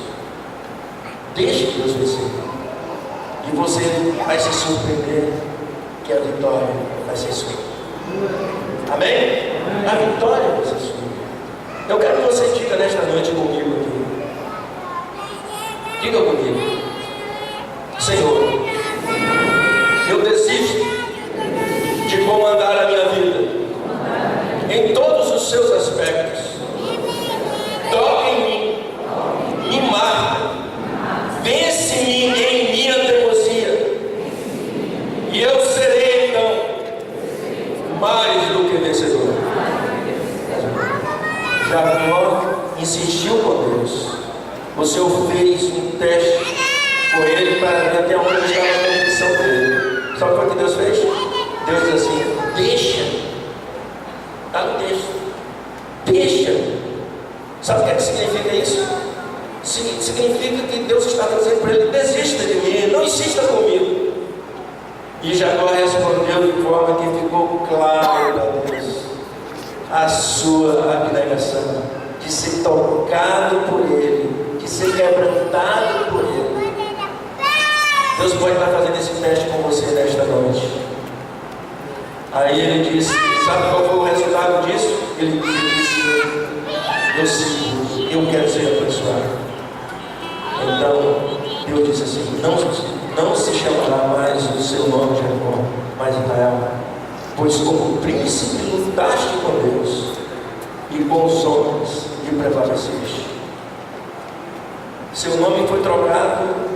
Deixe Deus vencer. E você vai se surpreender que a vitória vai ser sua. Amém? A vitória vai ser sua. Eu quero que você diga nesta noite comigo aqui. Diga comigo. Senhor, eu desisto de comandar a minha vida em todos os seus aspectos. Toque em mim, me marca, vence-me em minha teimosia, e eu serei então mais do que vencedor. Jacó insistiu com Deus. Você fez um teste com ele para ver até onde estava a convicção dele. Sabe o que Deus fez? Deus diz assim: deixa. Está no texto. Deixa. Sabe o que significa isso? Significa que Deus estava dizendo para ele: desista de mim, não insista comigo. E Jacó respondeu de forma que ficou claro para Deus a sua abnegação, de ser tocado por ele, de ser quebrantado por ele. Deus pode estar fazendo esse teste com você nesta noite. Aí ele disse, sabe qual foi o resultado disso? Ele disse, eu quero ser abençoado. Então, Deus disse assim, não se chamará mais o seu nome Jacó, mas Israel, pois como príncipe lutaste com Deus e com os homens e prevaleceste. Seu nome foi trocado,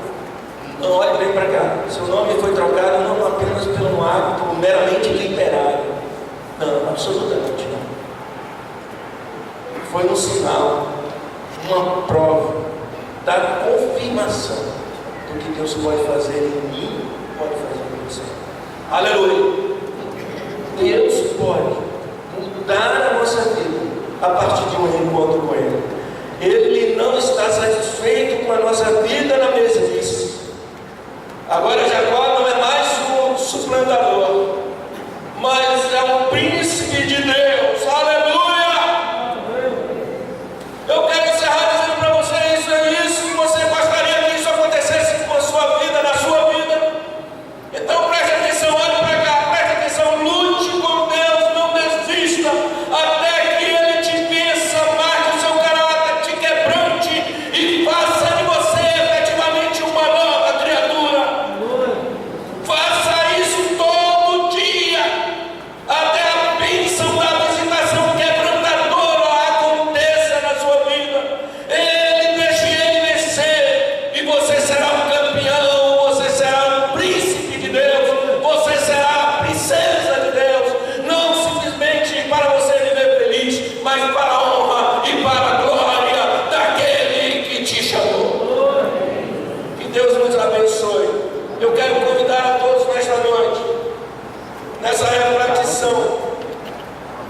não olhe bem para cá, seu nome foi trocado não apenas pelo hábito meramente literário, não, absolutamente não. Foi um sinal, uma prova da confirmação do que Deus pode fazer em mim, pode fazer em você. Aleluia! Deus pode mudar a nossa vida a partir de um reencontro com Ele. Ele não está satisfeito com a nossa vida na mesmice. Agora Jacó não é mais um suplantador, mas é um príncipe de Deus. Aleluia! Eu quero encerrar dizendo para você, isso é isso que você gostaria que isso acontecesse com a sua vida, na sua vida. Então preste atenção, olhe para cá, preste atenção, lute com Deus, não desista, até que Ele te vença, marque o seu caráter, te quebrante e faça de você efetivamente uma nova criatura. Faça isso todo dia, até a bênção da visitação quebrantadora aconteça na sua vida. Ele deixe Ele vencer, e você será um campeão, você será um príncipe de Deus, você será a princesa de Deus, não simplesmente para você viver feliz, mas para a honra e para a glória daquele que te chamou. Que Deus nos abençoe. Eu quero convidar a todos nesta noite, nessa reflexão,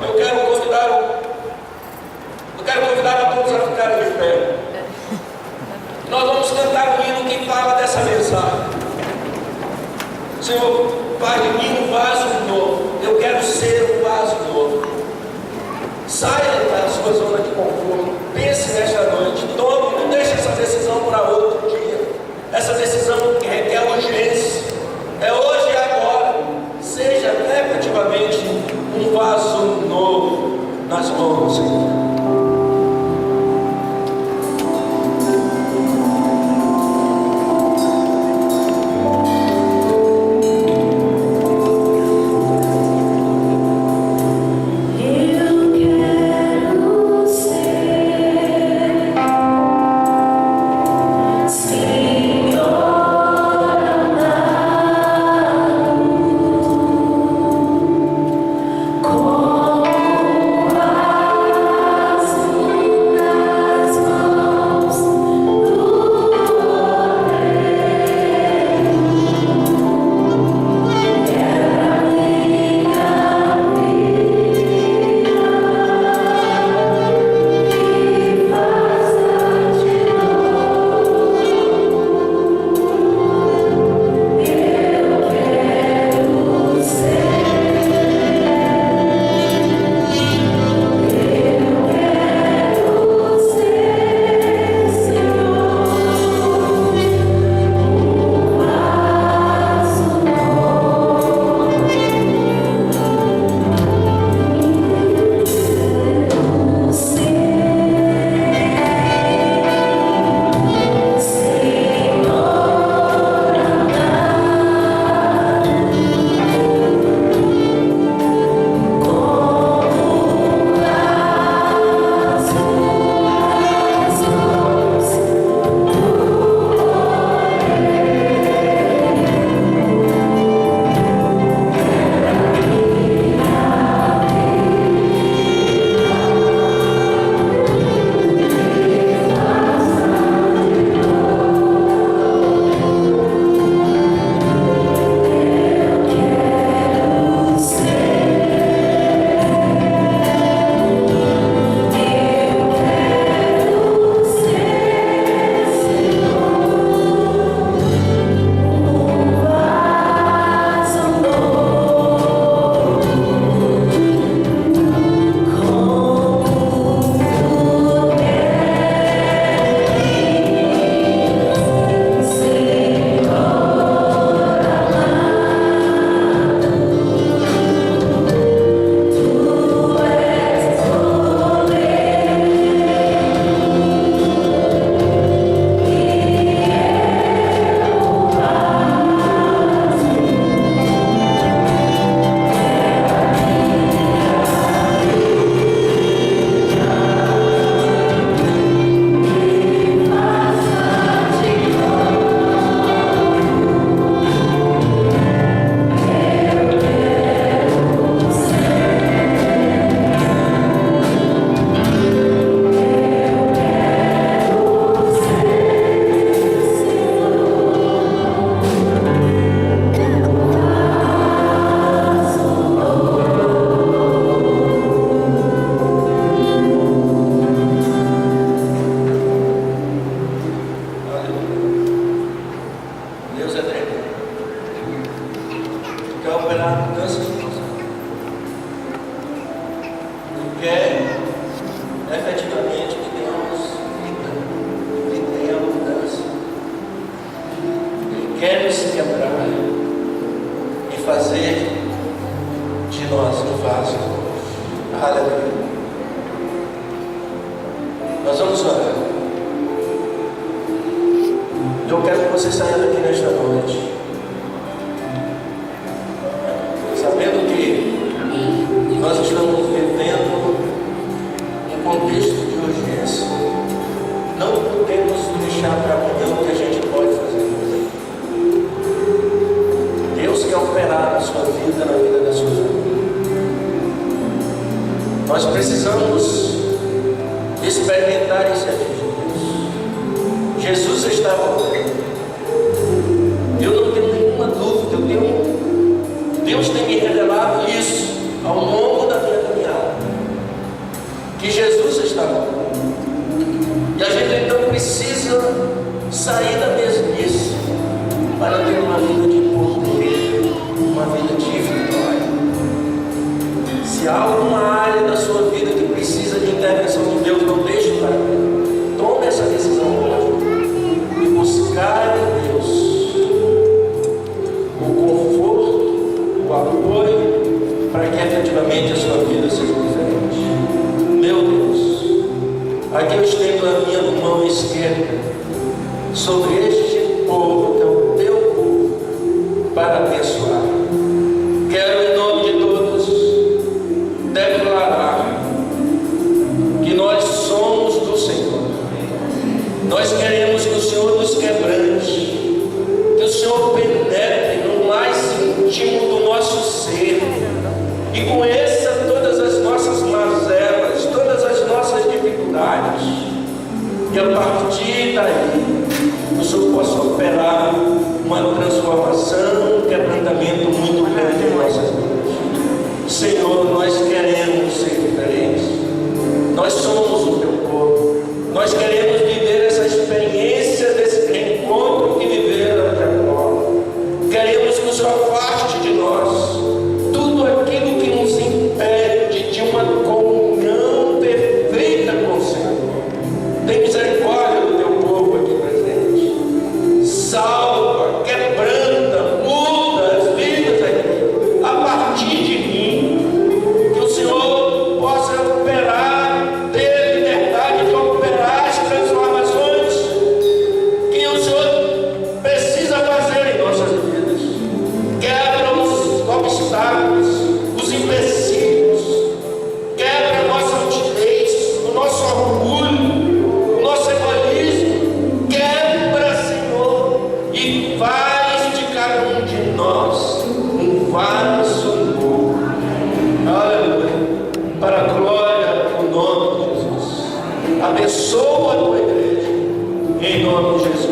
eu quero convidar a todos a ficarem de pé. Nós vamos cantar um hino que fala dessa mensagem. Senhor, faz de mim um vaso novo. Eu quero ser um vaso novo. Saia da sua zona de conforto. Pense nesta noite. Tome, não deixe essa decisão para outro dia. Essa decisão que requer urgência. É hoje e agora. Seja efetivamente um vaso novo nas mãos do Senhor. Senhor amado. quer operar a mudança de nossa vida. Ele quer efetivamente que tenhamos vida, que tenha mudança. Ele quer nos quebrar e fazer de nós um vaso. Aleluia. Nós vamos orar. Eu quero que você saia daqui nesta noite sabendo que nós estamos vivendo um contexto de urgência. Não podemos deixar para amanhã o que a gente pode fazer hoje. Deus quer operar na sua vida, na vida da sua família. Nós precisamos experimentar esse agir de Deus. Jesus estava orando. Eu não tenho nenhuma dúvida, Deus tem me revelado isso ao longo da minha caminhada, que Jesus estava orando. E a gente então precisa sair da mesmice para ter uma vida de poder, uma vida de vitória. Se há alguma área da sua vida que precisa de intervenção de Deus, não deixe para mim. Tome essa decisão hoje e buscar em Deus o conforto, o apoio, para que efetivamente a sua vida seja diferente. Meu Deus, aqui eu estendo a minha mão esquerda sobre este povo, que é o teu povo, para abençoar. Quero, em nome de todos, declarar que nós somos do Senhor. Nós queremos que o Senhor nos quebrante, que o Senhor penetre no mais íntimo do nosso ser e conheça todas as nossas mazelas, todas as nossas dificuldades, e a partir daí o Senhor possa operar uma transformação, um quebrantamento muito grande em nossas vidas. Senhor, nós queremos ser diferentes. Nós somos o teu povo. Nós queremos viver essa experiência desse reencontro que viveram até agora. Queremos que o Senhor afaste de nós tudo aquilo que nos impede de uma comunhão perfeita com o Senhor. Tem misericórdia do teu povo aqui presente. Salva, quebranta, muda as vidas aqui a partir de mim. Que o Senhor possa operar, ter liberdade de operar as transformações que o Senhor precisa fazer em nossas vidas. Quebra os obstáculos, os empecilhos, quebra a nossa altivez, o nosso orgulho, o nosso egoísmo. Quebra, Senhor, e faz de cada um de nós um vaso novo. Aleluia. Para a glória do nome de Jesus. Abençoa a tua igreja, em nome de Jesus.